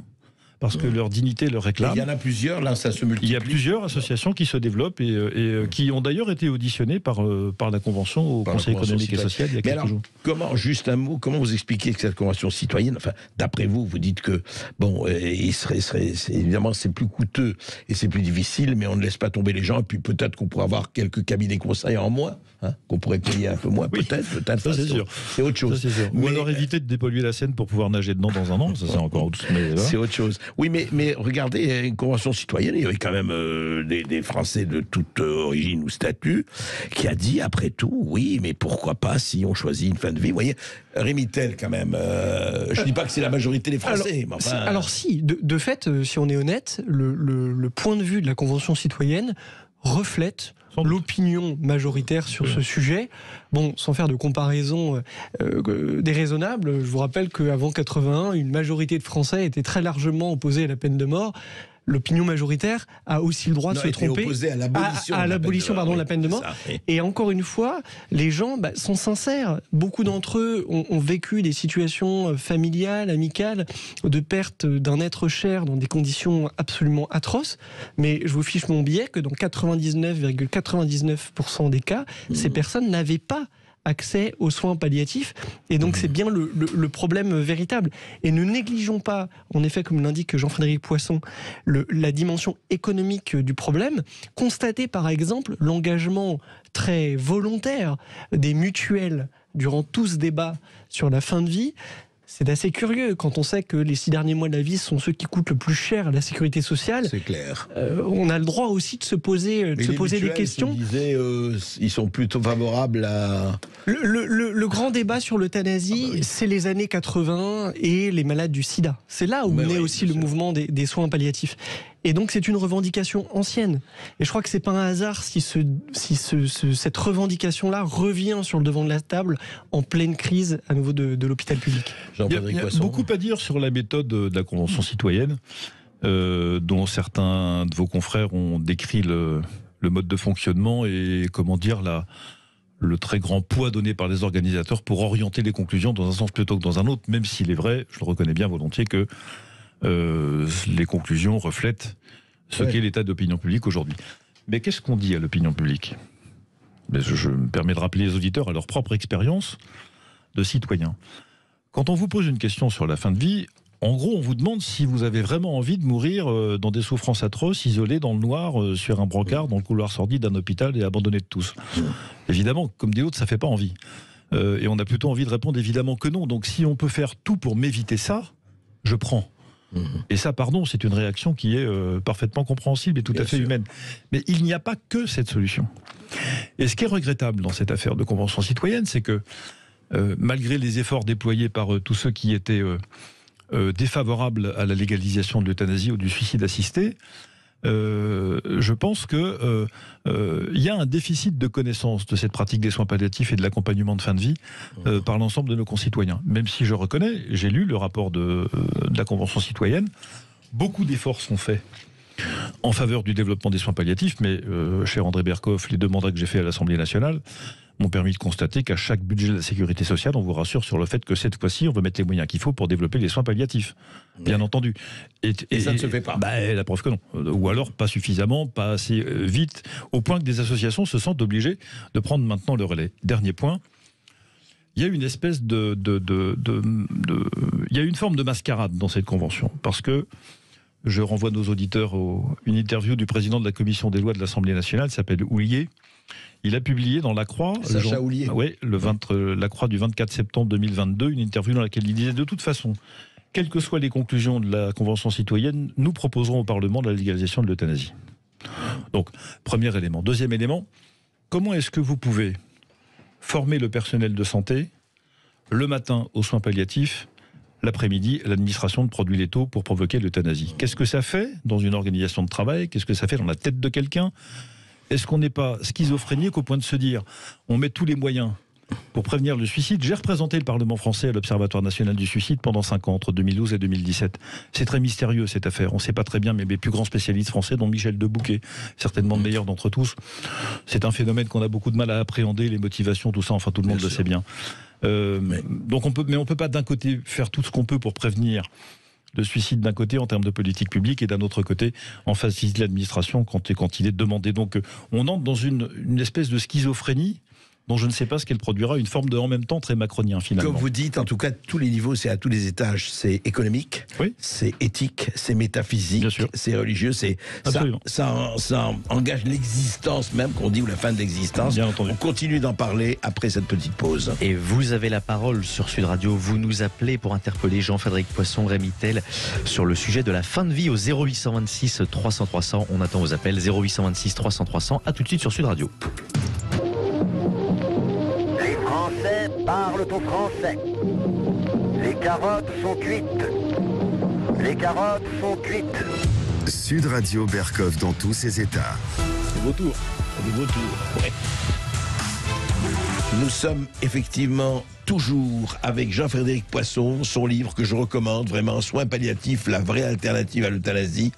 parce que leur dignité leur réclame. Il y en a plusieurs, là, ça se multiplie. Il y a plusieurs associations qui se développent et qui ont d'ailleurs été auditionnées par la Convention au Conseil économique et social il y a quelques jours. Comment, juste un mot, comment vous expliquez que cette Convention citoyenne, enfin, d'après vous, vous dites que, bon, évidemment, c'est plus coûteux et c'est plus difficile, mais on ne laisse pas tomber les gens, et puis peut-être qu'on pourrait avoir quelques cabinets conseils en moins, hein, qu'on pourrait payer un peu moins, peut-être. Ça, c'est sûr. C'est autre chose. Ou alors éviter de dépolluer la Seine pour pouvoir nager dedans dans un an, ça c'est encore autre chose. C'est autre chose. Oui, mais regardez, une convention citoyenne, il y avait quand même des Français de toute origine ou statut qui a dit, après tout, oui, mais pourquoi pas si on choisit une fin de vie. Vous voyez, Rémitel, quand même, je ne dis pas que c'est la majorité des Français. Alors si, de fait, si on est honnête, le point de vue de la convention citoyenne reflète l'opinion majoritaire sur ce sujet. Bon, sans faire de comparaison déraisonnable, je vous rappelle qu'avant 81, une majorité de Français était très largement opposée à la peine de mort. L'opinion majoritaire a aussi le droit de se tromper. Opposée à l'abolition de la peine de mort. Et encore une fois, les gens sont sincères. Beaucoup d'entre eux ont vécu des situations familiales, amicales, de perte d'un être cher dans des conditions absolument atroces. Mais je vous fiche mon billet que dans 99,99% des cas, ces personnes n'avaient pas accès aux soins palliatifs, et donc c'est bien le problème véritable. Et ne négligeons pas, en effet, comme l'indique Jean-Frédéric Poisson, la dimension économique du problème. Constatez par exemple l'engagement très volontaire des mutuelles durant tout ce débat sur la fin de vie. C'est assez curieux quand on sait que les 6 derniers mois de la vie sont ceux qui coûtent le plus cher à la sécurité sociale. C'est clair. On a le droit aussi de se poser des questions. Ils sont plutôt favorables à... Le grand débat sur l'euthanasie, c'est les années 80 et les malades du sida. C'est là où naît aussi le mouvement des soins palliatifs. Et donc c'est une revendication ancienne. Et je crois que c'est pas un hasard si cette revendication-là revient sur le devant de la table en pleine crise à nouveau de l'hôpital public. Il y a beaucoup à dire sur la méthode de la Convention citoyenne, dont certains de vos confrères ont décrit le mode de fonctionnement et comment dire le très grand poids donné par les organisateurs pour orienter les conclusions dans un sens plutôt que dans un autre, même s'il est vrai, je le reconnais bien volontiers, que les conclusions reflètent ce qu'est l'état d'opinion publique aujourd'hui. Mais qu'est-ce qu'on dit à l'opinion publique ? Je me permets de rappeler les auditeurs à leur propre expérience de citoyens. Quand on vous pose une question sur la fin de vie, en gros, on vous demande si vous avez vraiment envie de mourir dans des souffrances atroces, isolé dans le noir, sur un brancard, dans le couloir sordide d'un hôpital et abandonné de tous. Évidemment, comme dit l'autre, ça fait pas envie. Et on a plutôt envie de répondre évidemment que non. Donc si on peut faire tout pour m'éviter ça, je prends. Et ça, pardon, c'est une réaction qui est parfaitement compréhensible et tout à fait humaine. Mais il n'y a pas que cette solution. Et ce qui est regrettable dans cette affaire de Convention citoyenne, c'est que malgré les efforts déployés par tous ceux qui étaient défavorables à la légalisation de l'euthanasie ou du suicide assisté, je pense que y a un déficit de connaissance de cette pratique des soins palliatifs et de l'accompagnement de fin de vie par l'ensemble de nos concitoyens. Même si je reconnais, j'ai lu le rapport de la Convention citoyenne, beaucoup d'efforts sont faits en faveur du développement des soins palliatifs, mais cher André Berkoff, les 2 mandats que j'ai faits à l'Assemblée nationale m'ont permis de constater qu'à chaque budget de la sécurité sociale, on vous rassure sur le fait que cette fois-ci, on veut mettre les moyens qu'il faut pour développer les soins palliatifs. Bien entendu. Et ça ne se fait pas. La preuve que non. Ou alors pas suffisamment, pas assez vite, au point que des associations se sentent obligées de prendre maintenant le relais. Dernier point. Il y a une espèce il y a une forme de mascarade dans cette convention. Parce que je renvoie nos auditeurs à une interview du président de la commission des lois de l'Assemblée nationale, qui s'appelle Houlier. Il a publié dans La Croix, La Croix du 24 septembre 2022, une interview dans laquelle il disait de toute façon, quelles que soient les conclusions de la Convention citoyenne, nous proposerons au Parlement la légalisation de l'euthanasie. Donc, premier élément. Deuxième élément, comment est-ce que vous pouvez former le personnel de santé le matin aux soins palliatifs, l'après-midi à l'administration de produits létaux pour provoquer l'euthanasie? Qu'est-ce que ça fait dans une organisation de travail? Qu'est-ce que ça fait dans la tête de quelqu'un? Est-ce qu'on n'est pas schizophrénique au point de se dire on met tous les moyens pour prévenir le suicide? J'ai représenté le Parlement français à l'Observatoire national du suicide pendant 5 ans, entre 2012 et 2017. C'est très mystérieux cette affaire, on ne sait pas très bien, mais mes plus grands spécialistes français, dont Michel Debouquet, certainement le meilleur d'entre tous, c'est un phénomène qu'on a beaucoup de mal à appréhender, les motivations, tout ça, enfin tout le monde le sait bien. Donc on peut pas d'un côté faire tout ce qu'on peut pour prévenir le suicide d'un côté en termes de politique publique et d'un autre côté en faciliter l'administration quand il est demandé. Donc on entre dans une espèce de schizophrénie dont je ne sais pas ce qu'elle produira, une forme de en même temps très macronien finalement. Comme vous dites, en tout cas, tous les niveaux, c'est à tous les étages. C'est économique, c'est éthique, c'est métaphysique, c'est religieux, ça engage l'existence même, qu'on dit, ou la fin de l'existence. On continue d'en parler après cette petite pause. Et vous avez la parole sur Sud Radio, vous nous appelez pour interpeller Jean-Frédéric Poisson, Rémi Tell, sur le sujet de la fin de vie au 0826 300 300. On attend vos appels, 0826 300 300. À tout de suite sur Sud Radio. Parle au français. Les carottes sont cuites. Les carottes sont cuites. Sud Radio Berkoff dans tous ses états. C'est beau tour. de vos tours. Ouais. Nous sommes effectivement toujours avec Jean-Frédéric Poisson, son livre que je recommande vraiment, Soins palliatifs, la vraie alternative à l'euthanasie.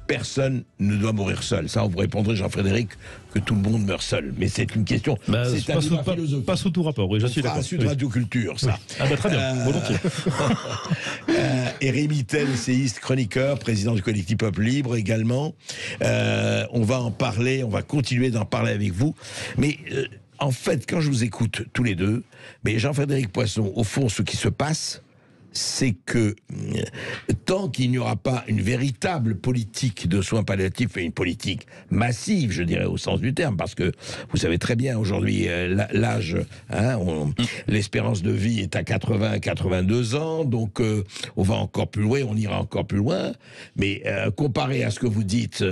Personne ne doit mourir seul. Ça, on vous répondrait, Jean-Frédéric, que tout le monde meurt seul. Mais c'est une question. C'est un débat philosophique. Pas sous tout rapport, oui, je suis d'accord. Sud Radio Culture, ça. Oui. Ah bah très bien, volontiers. Et Rémy Tell, essayiste, chroniqueur, président du collectif Peuple Libre également. On va en parler, on va continuer d'en parler avec vous. Mais en fait, quand je vous écoute tous les deux, mais Jean-Frédéric Poisson, au fond, ce qui se passe, c'est que tant qu'il n'y aura pas une véritable politique de soins palliatifs et une politique massive, je dirais au sens du terme, parce que vous savez très bien aujourd'hui l'âge, l'espérance de vie est à 82 ans, donc on va encore plus loin, on ira encore plus loin, mais comparé à ce que vous dites,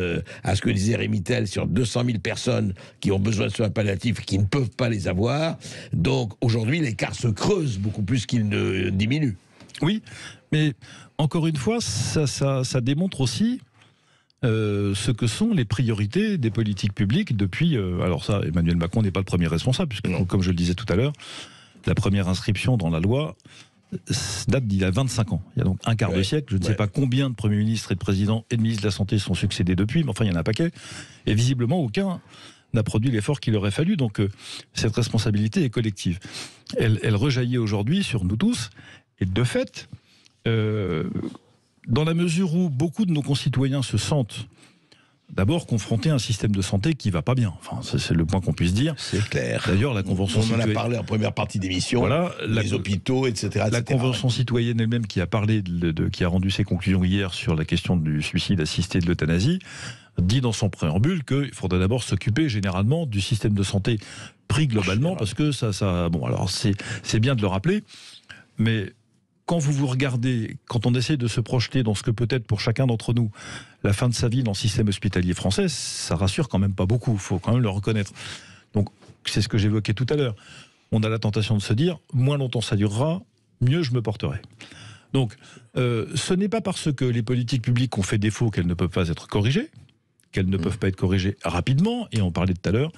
à ce que disait Rémy Tell sur 200 000 personnes qui ont besoin de soins palliatifs et qui ne peuvent pas les avoir, donc aujourd'hui l'écart se creuse beaucoup plus qu'il ne diminue. Oui, mais encore une fois, ça démontre aussi ce que sont les priorités des politiques publiques depuis... alors ça, Emmanuel Macron n'est pas le premier responsable, puisque, comme je le disais tout à l'heure, la première inscription dans la loi date d'il y a 25 ans. Il y a donc un quart de siècle. Je ne sais pas combien de premiers ministres et de présidents et de ministres de la Santé sont succédés depuis, mais enfin, il y en a un paquet. Et visiblement, aucun n'a produit l'effort qu'il aurait fallu. Donc, cette responsabilité est collective. Elle rejaillit aujourd'hui sur nous tous. Et de fait, dans la mesure où beaucoup de nos concitoyens se sentent d'abord confrontés à un système de santé qui ne va pas bien. Enfin, c'est le point qu'on puisse dire. C'est clair. D'ailleurs, la Convention citoyenne... On en a parlé en première partie d'émission, voilà, les hôpitaux, etc. La Convention citoyenne elle-même qui a parlé, qui a rendu ses conclusions hier sur la question du suicide assisté, de l'euthanasie, dit dans son préambule qu'il faudrait d'abord s'occuper généralement du système de santé pris globalement, parce que ça... Bon, alors c'est bien de le rappeler, mais... Quand vous regardez, quand on essaie de se projeter dans ce que peut être pour chacun d'entre nous la fin de sa vie dans le système hospitalier français, ça rassure quand même pas beaucoup, il faut quand même le reconnaître. Donc c'est ce que j'évoquais tout à l'heure. On a la tentation de se dire, moins longtemps ça durera, mieux je me porterai. Donc ce n'est pas parce que les politiques publiques ont fait défaut qu'elles ne peuvent pas être corrigées, qu'elles ne peuvent pas être corrigées rapidement, et on parlait tout à l'heure,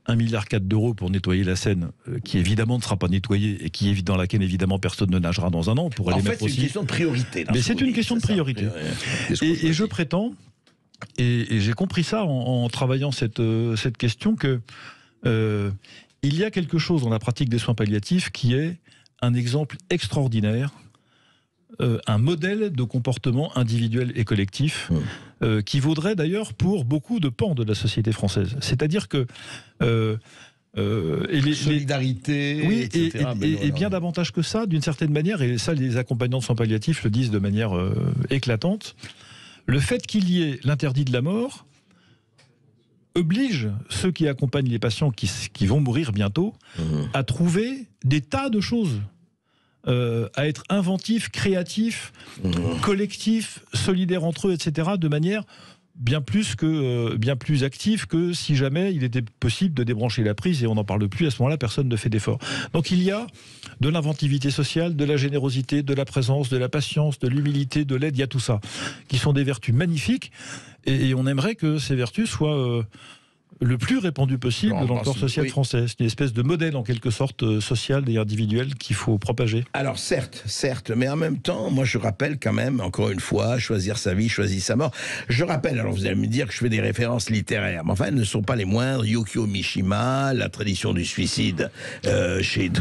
1,4 milliard d'euros pour nettoyer la Seine, qui évidemment ne sera pas nettoyée et dans laquelle évidemment personne ne nagera dans un an. On pourrait les mettre aussi. C'est une question de priorité. Mais c'est une question de priorité. Et je prétends, et j'ai compris ça en travaillant cette question, que il y a quelque chose dans la pratique des soins palliatifs qui est un exemple extraordinaire, un modèle de comportement individuel et collectif qui vaudrait d'ailleurs pour beaucoup de pans de la société française. C'est-à-dire que... solidarité, oui, etc. Et bien davantage que ça, d'une certaine manière, et ça les accompagnants de soins palliatifs le disent de manière éclatante, le fait qu'il y ait l'interdit de la mort oblige ceux qui accompagnent les patients qui vont mourir bientôt à trouver des tas de choses. À être inventif, créatif, collectif, solidaire entre eux, etc., de manière bien plus active que si jamais il était possible de débrancher la prise, et on n'en parle plus, à ce moment-là, personne ne fait d'effort. Donc il y a de l'inventivité sociale, de la générosité, de la présence, de la patience, de l'humilité, de l'aide, il y a tout ça, qui sont des vertus magnifiques, et on aimerait que ces vertus soient... le plus répandu possible dans le corps social français. C'est une espèce de modèle, en quelque sorte, social et individuel qu'il faut propager. Alors certes, mais en même temps, moi je rappelle quand même, encore une fois, choisir sa vie, choisir sa mort. Je rappelle, alors vous allez me dire que je fais des références littéraires, mais enfin, elles ne sont pas les moindres. Yukio Mishima, la tradition du suicide chez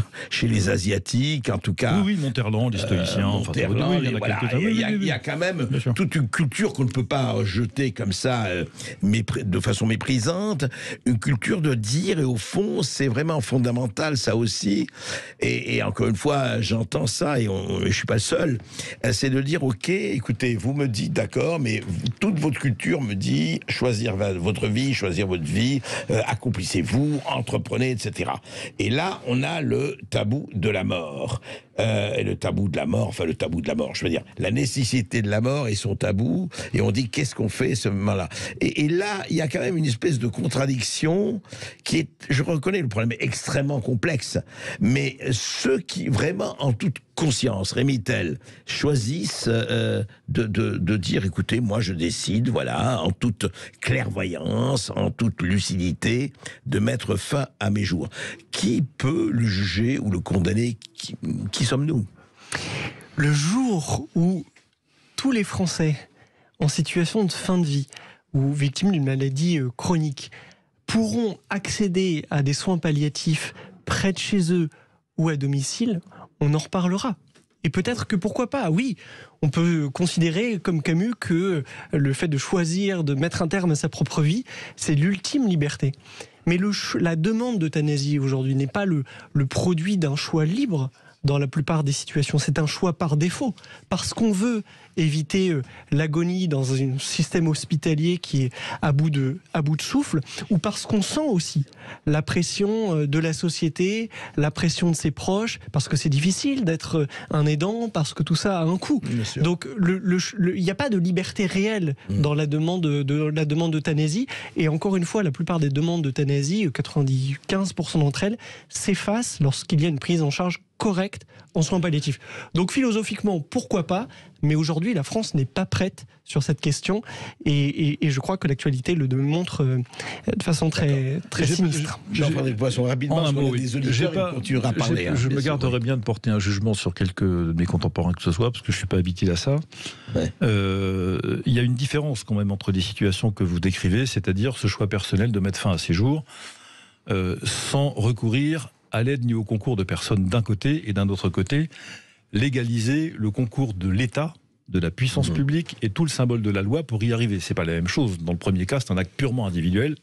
les Asiatiques, en tout cas. Oui, Monterland, les stoïciens. Il y a quand même toute une culture qu'on ne peut pas jeter comme ça, de façon méprisante. Une culture de dire, et au fond, c'est vraiment fondamental, ça aussi. Et encore une fois, j'entends ça, et je ne suis pas seul, c'est de dire, ok, écoutez, vous me dites, d'accord, mais toute votre culture me dit, choisir votre vie, choisir votre vie, accomplissez-vous, entreprenez, etc. Et là, on a le tabou de la mort. Et le tabou de la mort, je veux dire, la nécessité de la mort et son tabou, et on dit, qu'est-ce qu'on fait à ce moment-là ? Et là, il y a quand même une espèce de contradiction contradiction qui est, je reconnais le problème est extrêmement complexe, mais ceux qui vraiment en toute conscience, Rémy Tell, choisissent de dire, écoutez, moi je décide, voilà, en toute clairvoyance, en toute lucidité, de mettre fin à mes jours. Qui peut le juger ou le condamner? Qui sommes-nous? Le jour où tous les Français en situation de fin de vie ou victimes d'une maladie chronique pourront accéder à des soins palliatifs près de chez eux ou à domicile, on en reparlera. Et peut-être que pourquoi pas, oui, on peut considérer comme Camus que le fait de choisir de mettre un terme à sa propre vie, c'est l'ultime liberté. Mais la demande d'euthanasie aujourd'hui n'est pas le produit d'un choix libre. Dans la plupart des situations, c'est un choix par défaut, parce qu'on veut éviter l'agonie dans un système hospitalier qui est à bout de souffle, ou parce qu'on sent aussi la pression de la société, la pression de ses proches, parce que c'est difficile d'être un aidant, parce que tout ça a un coût. Donc il n'y a pas de liberté réelle dans la demande d'euthanasie, et encore une fois, la plupart des demandes d'euthanasie, 95% d'entre elles, s'effacent lorsqu'il y a une prise en charge correcte en soins palliatifs. Donc philosophiquement, pourquoi pas, mais aujourd'hui la France n'est pas prête sur cette question et je crois que l'actualité le démontre de façon très sinistre. Jean-Frédéric Poisson, rapidement, des auditeurs, continuera à parler. Je me garderai bien de porter un jugement sur quelques de mes contemporains que ce soit, parce que je ne suis pas habitué à ça. Ouais. Il y a une différence quand même entre les situations que vous décrivez, c'est-à-dire ce choix personnel de mettre fin à ses jours sans recourir à l'aide ni au concours de personnes d'un côté et d'un autre côté, légaliser le concours de l'État, de la puissance publique et tout le symbole de la loi pour y arriver. C'est pas la même chose. Dans le premier cas, c'est un acte purement individuel.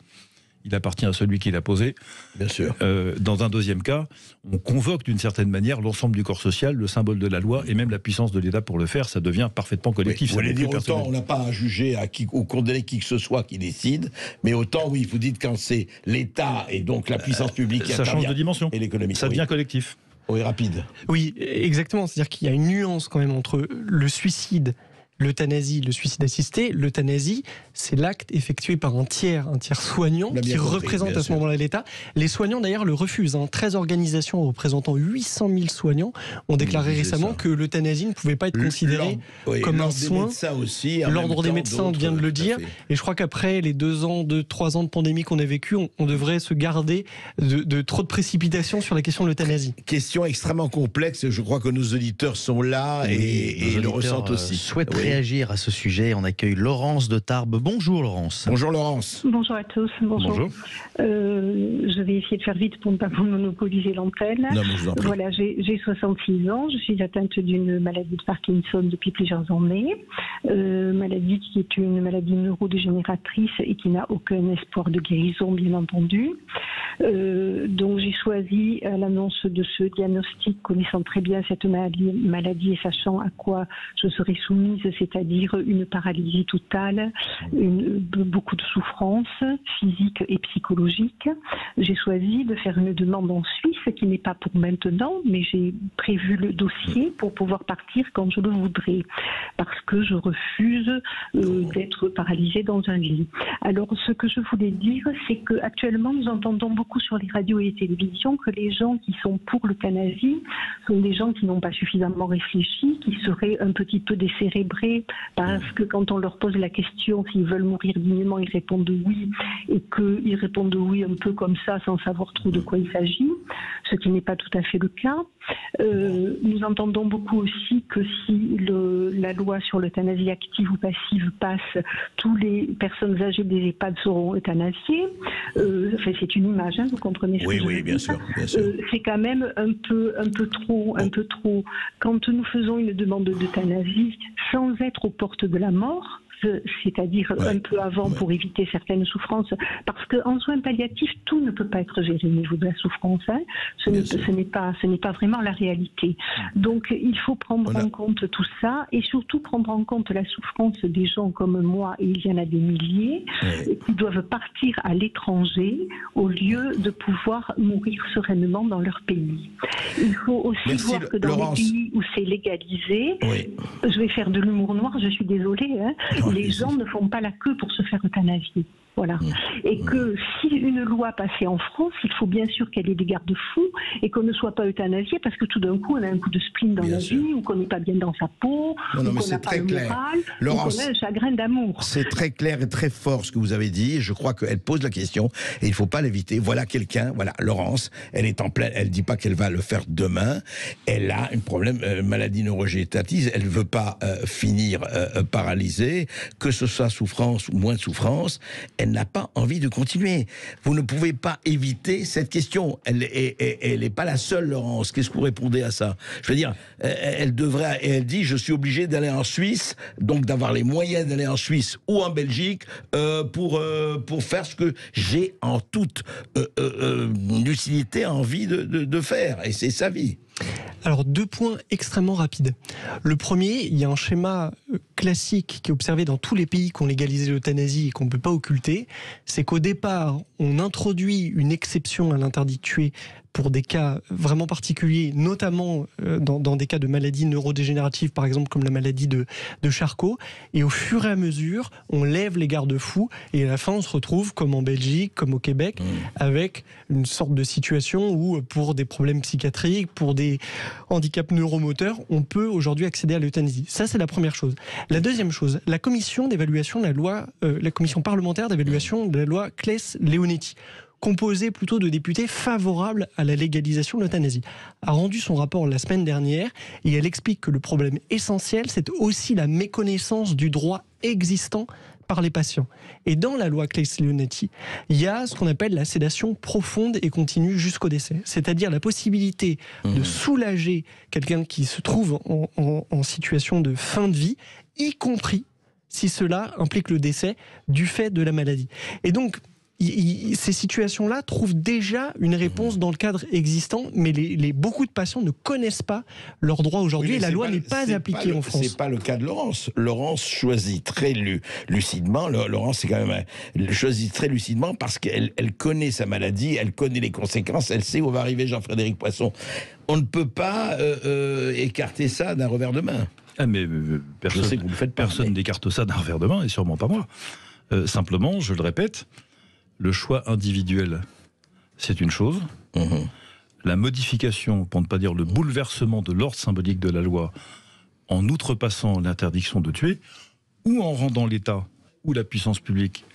Il appartient à celui qui l'a posé. Bien sûr. Dans un deuxième cas, on convoque d'une certaine manière l'ensemble du corps social, le symbole de la loi et même la puissance de l'État pour le faire. Ça devient parfaitement collectif. Vous voulez dire autant on n'a pas à juger ou condamner qui que ce soit qui décide, mais autant oui, vous dites quand c'est l'État et donc la puissance publique qui ça change de dimension. Et l'économie. Ça devient collectif. Oui, rapide. Oui, exactement. C'est-à-dire qu'il y a une nuance quand même entre le suicide, l'euthanasie, le suicide assisté. L'euthanasie, c'est l'acte effectué par un tiers soignant qui représente à ce moment-là l'État. Les soignants d'ailleurs le refusent. 13 organisations représentant 800 000 soignants ont déclaré récemment que l'euthanasie ne pouvait pas être considérée comme un soin. L'ordre des médecins vient de le dire. Et je crois qu'après les 3 ans de pandémie qu'on a vécu, on devrait se garder de trop de précipitation sur la question de l'euthanasie. Question extrêmement complexe. Je crois que nos auditeurs sont là et le ressentent aussi. Réagir à ce sujet. On accueille Laurence de Tarbes. Bonjour Laurence. Bonjour Laurence. Bonjour à tous. Bonjour. Je vais essayer de faire vite pour ne pas vous monopoliser l'antenne. Voilà, j'ai 66 ans. Je suis atteinte d'une maladie de Parkinson depuis plusieurs années. Maladie qui est une maladie neurodégénératrice et qui n'a aucun espoir de guérison, bien entendu. Donc j'ai choisi à l'annonce de ce diagnostic, connaissant très bien cette maladie et sachant à quoi je serais soumise, c'est-à-dire une paralysie totale, beaucoup de souffrance physique et psychologique. J'ai choisi de faire une demande en Suisse qui n'est pas pour maintenant, mais j'ai prévu le dossier pour pouvoir partir quand je le voudrais, parce que je refuse d'être paralysée dans un lit. Alors ce que je voulais dire, c'est qu'actuellement nous entendons beaucoup sur les radios et les télévisions que les gens qui sont pour l'euthanasie sont des gens qui n'ont pas suffisamment réfléchi, qui seraient un petit peu décérébrés, parce que quand on leur pose la question s'ils veulent mourir dignement, ils répondent oui, et qu'ils répondent oui un peu comme ça, sans savoir trop de quoi il s'agit, ce qui n'est pas tout à fait le cas. Nous entendons beaucoup aussi que si la loi sur l'euthanasie active ou passive passe, toutes les personnes âgées des EHPAD seront euthanasiées. Enfin, c'est une image, vous comprenez ce que je veux dire. Bien sûr. C'est quand même un peu trop. Quand nous faisons une demande d'euthanasie sans être aux portes de la mort, c'est-à-dire un peu avant pour éviter certaines souffrances, parce qu'en soins palliatifs, tout ne peut pas être géré au niveau de la souffrance. Ce n'est pas vraiment la réalité. Donc il faut prendre en compte tout ça et surtout prendre en compte la souffrance des gens comme moi, et il y en a des milliers, qui doivent partir à l'étranger au lieu de pouvoir mourir sereinement dans leur pays. Il faut aussi voir que dans les pays où c'est légalisé, je vais faire de l'humour noir, je suis désolée, les gens ne font pas la queue pour se faire euthanasier. Voilà. Et que si une loi passait en France, il faut bien sûr qu'elle ait des garde-fous et qu'on ne soit pas euthanasié parce que tout d'un coup on a un coup de spleen dans la vie, ou qu'on n'est pas bien dans sa peau, ou qu'on n'a pas le moral, ou qu'on a un chagrin d'amour. C'est très clair et très fort ce que vous avez dit. Et je crois qu'elle pose la question et il ne faut pas l'éviter. Voilà quelqu'un, voilà Laurence, elle est en pleine, elle dit pas qu'elle va le faire demain. Elle a un problème, maladie neurovégétative. Elle veut pas finir paralysée, que ce soit souffrance ou moins de souffrance. Elle n'a pas envie de continuer. Vous ne pouvez pas éviter cette question. Elle n'est pas la seule, Laurence. Qu'est-ce que vous répondez à ça? Je veux dire, elle devrait, et elle dit, je suis obligée d'aller en Suisse, donc d'avoir les moyens d'aller en Suisse ou en Belgique pour faire ce que j'ai en toute lucidité envie de faire. Et c'est sa vie. Alors, 2 points extrêmement rapides. Le premier, il y a un schéma classique qui est observé dans tous les pays qui ont légalisé l'euthanasie et qu'on ne peut pas occulter, c'est qu'au départ, on introduit une exception à l'interdit de tuer pour des cas vraiment particuliers, notamment dans des cas de maladies neurodégénératives, par exemple comme la maladie de Charcot, et au fur et à mesure, on lève les garde-fous, et à la fin, on se retrouve, comme en Belgique, comme au Québec, avec une sorte de situation où, pour des problèmes psychiatriques, pour des handicaps neuromoteurs, on peut aujourd'hui accéder à l'euthanasie. Ça, c'est la première chose. La deuxième chose, la commission d'évaluation de la loi, la commission parlementaire d'évaluation de la loi Claes-Leonetti, composée plutôt de députés favorables à la légalisation de l'euthanasie, a rendu son rapport la semaine dernière et elle explique que le problème essentiel, c'est aussi la méconnaissance du droit existant par les patients. Et dans la loi Claes-Leonetti, il y a ce qu'on appelle la sédation profonde et continue jusqu'au décès, c'est-à-dire la possibilité de soulager quelqu'un qui se trouve en situation de fin de vie, y compris si cela implique le décès du fait de la maladie. Et donc, ces situations-là trouvent déjà une réponse dans le cadre existant, mais beaucoup de patients ne connaissent pas leurs droits aujourd'hui et la loi n'est pas appliquée en France. C'est pas le cas de Laurence. Laurence choisit très lucidement. Laurence, c'est quand même choisit très lucidement parce qu'elle connaît sa maladie, elle connaît les conséquences, elle sait où va arriver Jean-Frédéric Poisson. On ne peut pas écarter ça d'un revers de main. Ah mais personne n'écarte ça d'un revers de main, et sûrement pas moi. Simplement, je le répète, le choix individuel, c'est une chose. La modification, pour ne pas dire le bouleversement de l'ordre symbolique de la loi, en outrepassant l'interdiction de tuer, ou en rendant l'État ou la puissance publique,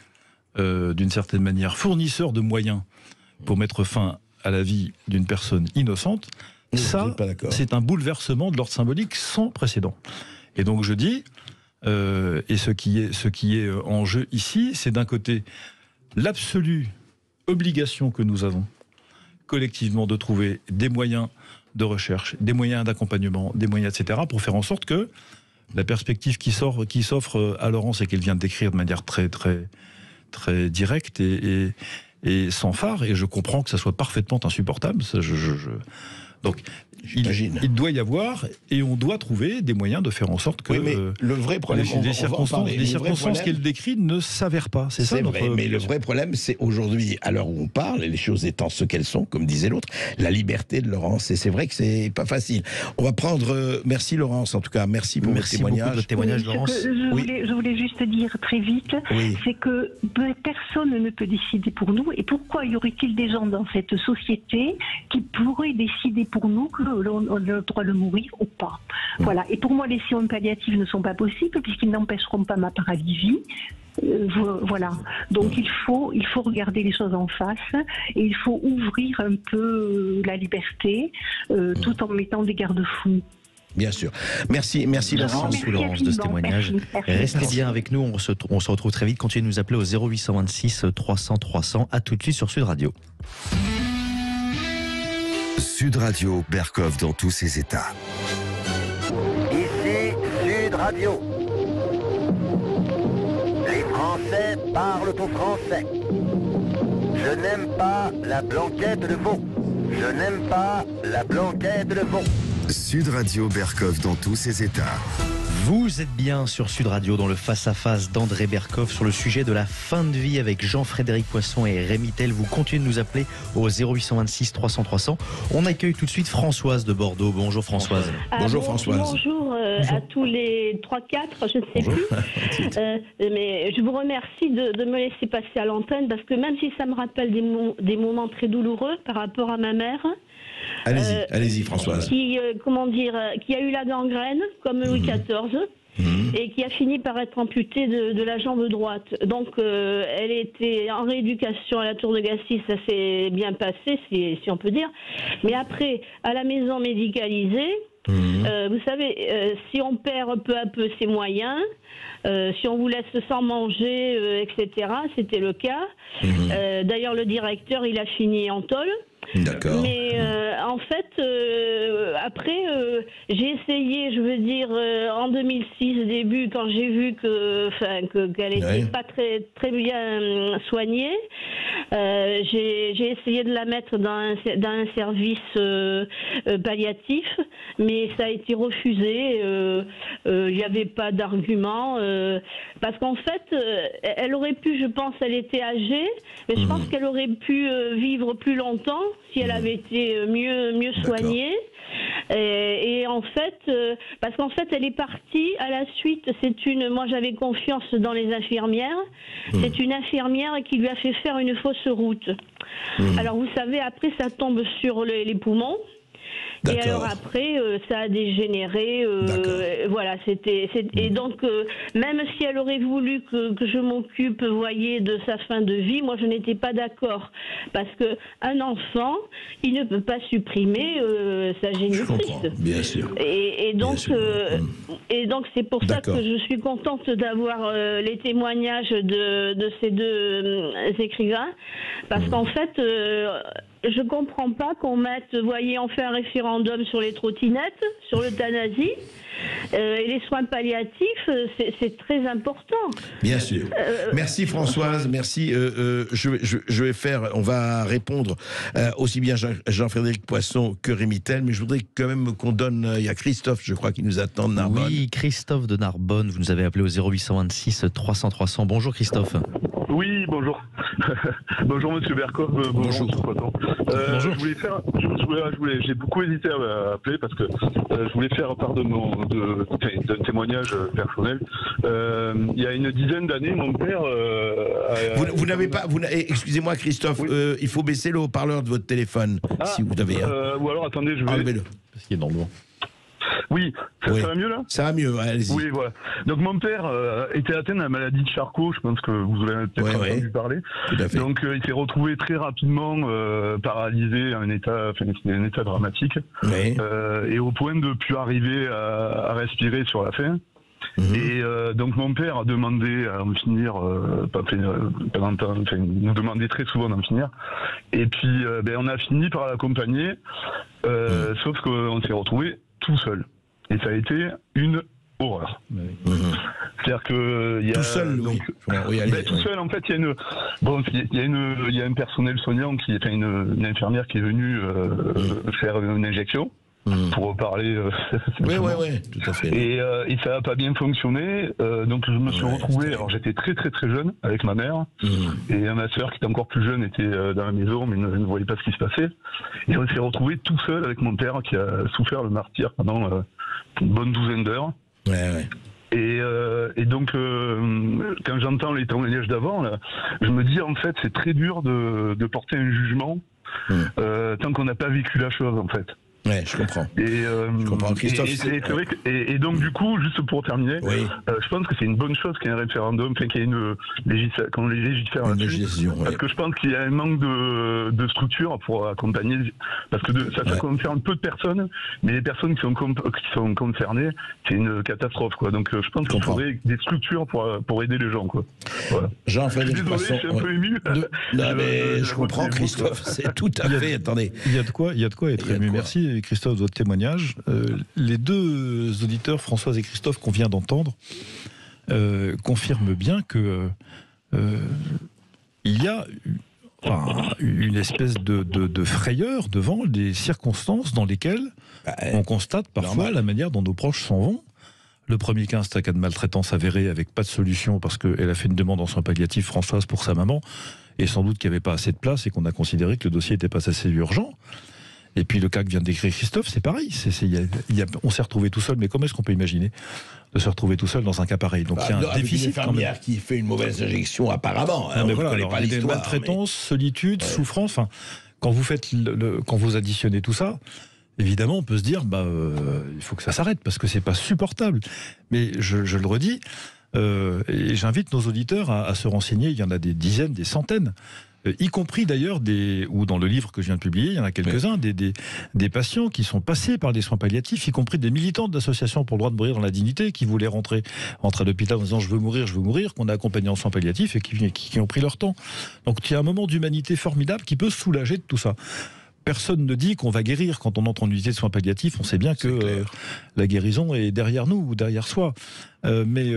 d'une certaine manière, fournisseur de moyens pour mettre fin à la vie d'une personne innocente, ça, c'est un bouleversement de l'ordre symbolique sans précédent. Et donc je dis, et ce qui est en jeu ici, c'est d'un côté l'absolue obligation que nous avons collectivement de trouver des moyens de recherche, des moyens d'accompagnement, des moyens, etc., pour faire en sorte que la perspective qui s'offre à Laurence et qu'elle vient de décrire de manière très, très, très directe et sans phare, et je comprends que ça soit parfaitement insupportable, ça, donc, il doit y avoir, et on doit trouver des moyens de faire en sorte que le vrai problème, les circonstances qu'elle décrit ne s'avèrent pas. C'est ça vrai, mais le vrai problème, c'est aujourd'hui, à l'heure où on parle, et les choses étant ce qu'elles sont, comme disait l'autre, la liberté de Laurence. Et c'est vrai que c'est pas facile. On va prendre. Merci Laurence, en tout cas, merci pour votre témoignage. Beaucoup de témoignage, Laurence. Je voulais juste dire très vite, c'est que personne ne peut décider pour nous. Et pourquoi y aurait-il des gens dans cette société qui pourraient décider pour nous que l'on a le droit de mourir ou pas. Voilà. Et pour moi, les soins palliatifs ne sont pas possibles puisqu'ils n'empêcheront pas ma paralysie. Voilà. Donc il faut regarder les choses en face et il faut ouvrir un peu la liberté tout en mettant des garde-fous. Bien sûr. Merci Laurence. Laurence de ce témoignage. Restez bien avec nous, on se retrouve très vite. Continuez de nous appeler au 0826 300 300. À tout de suite sur Sud Radio. Sud Radio, Berkov dans tous ses états. Ici Sud Radio. Les Français parlent au français. Je n'aime pas la blanquette de veau. Je n'aime pas la blanquette de veau. Sud Radio, Berkov dans tous ses états. Vous êtes bien sur Sud Radio dans le face-à-face d'André Berkoff sur le sujet de la fin de vie avec Jean-Frédéric Poisson et Rémi Tel. Vous continuez de nous appeler au 0826 300 300. On accueille tout de suite Françoise de Bordeaux. Bonjour Françoise. Bonjour Françoise. Bonjour à tous les 3-4, je ne sais plus. Mais je vous remercie de me laisser passer à l'antenne parce que même si ça me rappelle des moments très douloureux par rapport à ma mère. Allez-y Françoise. Qui a eu la gangrène comme Louis XIV et qui a fini par être amputée de la jambe droite. Donc elle était en rééducation à la Tour de Gassis, ça s'est bien passé si on peut dire. Mais après, à la maison médicalisée, vous savez, si on perd peu à peu ses moyens, si on vous laisse sans manger, etc., c'était le cas. D'ailleurs, le directeur, il a fini en tôle. D'accord. Mais en fait, après, j'ai essayé, je veux dire, en 2006, début, quand j'ai vu qu'elle était pas très bien soignée, j'ai essayé de la mettre dans un service palliatif, mais ça a été refusé. Il n'y avait pas d'argument. Parce qu'en fait, elle aurait pu, je pense, elle était âgée, mais je pense qu'elle aurait pu vivre plus longtemps si elle avait été mieux soignée. Et en fait, parce qu'en fait, elle est partie à la suite. Moi, j'avais confiance dans les infirmières. C'est une infirmière qui lui a fait faire une fausse route. Alors, vous savez, après, ça tombe sur les poumons. Et alors après, ça a dégénéré. Voilà, et donc, même si elle aurait voulu que je m'occupe, voyez, de sa fin de vie, moi, je n'étais pas d'accord. Parce qu'un enfant, il ne peut pas supprimer sa génitrice. Bien sûr. Et donc, c'est pour ça que je suis contente d'avoir les témoignages de ces deux écrivains. Parce qu'en fait, je comprends pas qu'on mette, voyez, on fait un référendum sur les trottinettes, sur l'euthanasie, et les soins palliatifs, c'est très important. Bien sûr. Merci Françoise, merci. Je vais on va répondre aussi bien Jean-Frédéric Poisson que Rémi Tel, mais je voudrais quand même qu'on donne, il y a Christophe, je crois, qui nous attend de Narbonne. Oui, Christophe de Narbonne, vous nous avez appelé au 0826 300 300. Bonjour Christophe. Oui, bonjour. Bonjour Monsieur Berkoff, bonjour Monsieur Poisson. Bonjour. J'ai beaucoup hésité à appeler parce que je voulais faire part d'un témoignage personnel. Il y a une dizaine d'années, mon père... Vous n'avez pas... Excusez-moi Christophe, il faut baisser le haut-parleur de votre téléphone, si vous avez... ou alors, attendez, je vais... Enlevez-le. Parce qu'il est dans le vent. Oui, ça va mieux là ? Ça va mieux, allez-y. Oui, voilà. Donc mon père était atteint de la maladie de Charcot, je pense que vous en avez peut-être entendu parler. Tout à fait. Donc il s'est retrouvé très rapidement paralysé, un état dramatique, et au point de ne plus arriver à respirer sur la fin. Et donc mon père a demandé à en finir, nous demandait très souvent d'en finir. Et puis on a fini par l'accompagner, sauf qu'on s'est retrouvé tout seul. Et ça a été une horreur. C'est-à-dire que il y a tout seul, tout seul. En fait, il y a un personnel soignant qui était une infirmière qui est venue faire une injection. Pour parler. Oui, tout à fait. Et ça n'a pas bien fonctionné. Donc je me suis retrouvé. Alors j'étais très très très jeune avec ma mère et ma sœur qui était encore plus jeune était dans la maison mais ne voyait pas ce qui se passait. Et on s'est retrouvé tout seul avec mon père qui a souffert le martyre pendant une bonne douzaine d'heures. Et donc quand j'entends les témoignages d'avant, je me dis en fait c'est très dur de porter un jugement tant qu'on n'a pas vécu la chose en fait. Ouais, je comprends. Je comprends. Christophe, c'est vrai que, et donc du coup, juste pour terminer, je pense que c'est une bonne chose qu'il y ait un référendum, qu'il y ait qu'on légifère là-dessus, parce que je pense qu'il y a un manque de structure pour accompagner, parce que ça concerne peu de personnes, mais les personnes qui sont concernées, c'est une catastrophe, quoi. Donc je pense qu'il faudrait des structures pour aider les gens, quoi. Voilà. Jean-Frédéric Poisson, je suis un peu ému. Je comprends, Christophe, c'est tout à fait. Attendez, il y a de quoi être ému. Merci. Christophe, de votre témoignage. Les deux auditeurs, Françoise et Christophe, qu'on vient d'entendre, confirment bien que il y a une espèce de frayeur devant des circonstances dans lesquelles on constate parfois la manière dont nos proches s'en vont. Le premier cas, c'est un cas de maltraitance avéré avec pas de solution parce qu'elle a fait une demande en soins palliatifs, Françoise, pour sa maman, et sans doute qu'il n'y avait pas assez de place et qu'on a considéré que le dossier n'était pas assez urgent. Et puis le cas que vient de décrire Christophe, c'est pareil. On s'est retrouvé tout seul, mais comment est-ce qu'on peut imaginer de se retrouver tout seul dans un cas pareil? Donc il y a un déficit. Une infirmière qui fait une mauvaise injection, apparemment. Mais voilà, alors, pas l'histoire. Maltraitance, solitude, souffrance. Enfin, quand vous faites quand vous additionnez tout ça, évidemment, on peut se dire, il faut que ça s'arrête parce que c'est pas supportable. Mais je le redis, et j'invite nos auditeurs à se renseigner. Il y en a des dizaines, des centaines. Y compris d'ailleurs, ou dans le livre que je viens de publier, il y en a quelques-uns, des patients qui sont passés par des soins palliatifs, y compris des militants d'associations pour le droit de mourir dans la dignité, qui voulaient rentrer à l'hôpital en disant je veux mourir, qu'on a accompagné en soins palliatifs et qui ont pris leur temps. Donc il y a un moment d'humanité formidable qui peut soulager de tout ça. Personne ne dit qu'on va guérir quand on entre en unité de soins palliatifs. On sait bien que la guérison est derrière nous ou derrière soi. Mais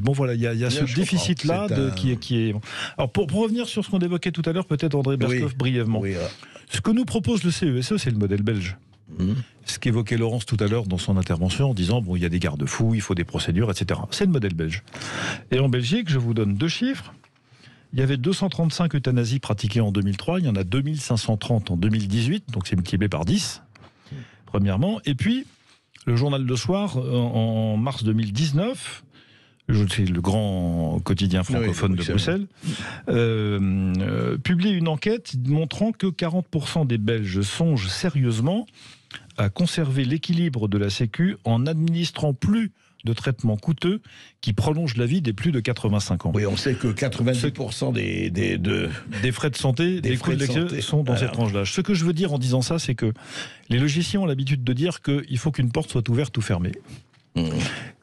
bon, voilà, il y a ce déficit-là qui est. Alors, pour revenir sur ce qu'on évoquait tout à l'heure, peut-être André Berkoff brièvement. Oui, ce que nous propose le CESE, c'est le modèle belge. Ce qu'évoquait Laurence tout à l'heure dans son intervention en disant il y a des garde-fous, il faut des procédures, etc. C'est le modèle belge. Et en Belgique, je vous donne 2 chiffres. Il y avait 235 euthanasies pratiquées en 2003, il y en a 2530 en 2018, donc c'est multiplié par 10, premièrement. Et puis, le journal Le Soir, en mars 2019, c'est le grand quotidien francophone de Bruxelles, publie une enquête montrant que 40% des Belges songent sérieusement à conserver l'équilibre de la Sécu en administrant plus de traitements coûteux qui prolongent la vie des plus de 85 ans. Oui, on sait que 90% des frais de santé, des coûts de l'excès sont dans cette tranche d'âge. Ce que je veux dire en disant ça, c'est que les logiciens ont l'habitude de dire qu'il faut qu'une porte soit ouverte ou fermée.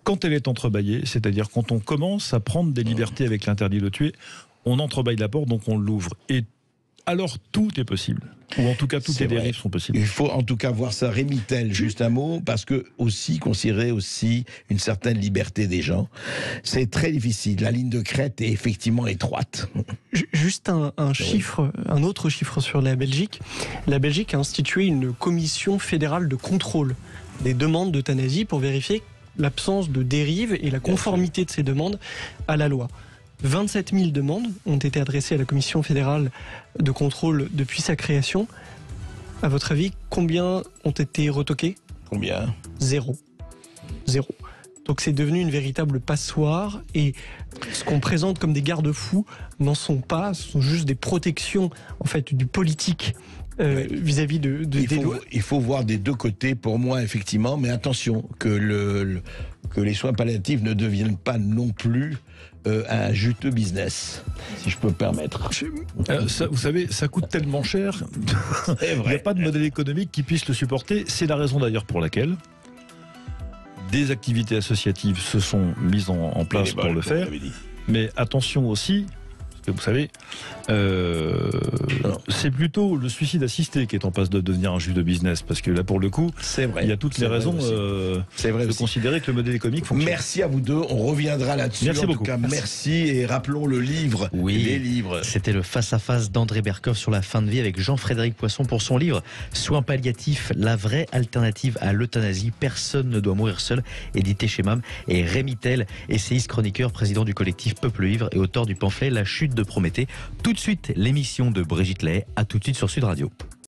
Quand elle est entrebâillée, c'est-à-dire quand on commence à prendre des libertés avec l'interdit de tuer, on entrebâille la porte, donc on l'ouvre. Et alors tout est possible. Ou en tout cas, toutes les dérives sont possibles. Il faut en tout cas voir ça. Rémi Tel, juste un mot, parce que considérer aussi une certaine liberté des gens, c'est très difficile. La ligne de crête est effectivement étroite. Juste un chiffre, un autre chiffre sur la Belgique. La Belgique a institué une commission fédérale de contrôle des demandes d'euthanasie pour vérifier l'absence de dérive et la conformité de ces demandes à la loi. 27 000 demandes ont été adressées à la Commission fédérale de contrôle depuis sa création. À votre avis, combien ont été retoquées? Combien? Zéro. Donc c'est devenu une véritable passoire et ce qu'on présente comme des garde-fous n'en sont pas, ce sont juste des protections en fait du politique vis-à-vis des lois. Il faut voir des deux côtés pour moi effectivement, mais attention que les soins palliatifs ne deviennent pas non plus un juteux business, si je peux me permettre. Vous savez, ça coûte tellement cher, il n'y a pas de modèle économique qui puisse le supporter. C'est la raison d'ailleurs pour laquelle des activités associatives se sont mises en place pour le faire. Mais attention aussi, parce que vous savez, c'est plutôt le suicide assisté qui est en passe de devenir un jus de business, parce que là, pour le coup, il y a toutes les raisons de considérer que le modèle économique fonctionne. Merci à vous deux, on reviendra là-dessus. Merci beaucoup. En tout cas, merci et rappelons le livre. Les livres. C'était le face-à-face d'André Berkoff sur la fin de vie avec Jean-Frédéric Poisson pour son livre Soins palliatifs, la vraie alternative à l'euthanasie. Personne ne doit mourir seul, édité chez MAM. Et Rémi Tel, essayiste chroniqueur, président du collectif Peuple Ivre et auteur du pamphlet La chute de Prométhée. Tout de suite, l'émission de Brigitte Lahaye. À tout de suite sur Sud Radio.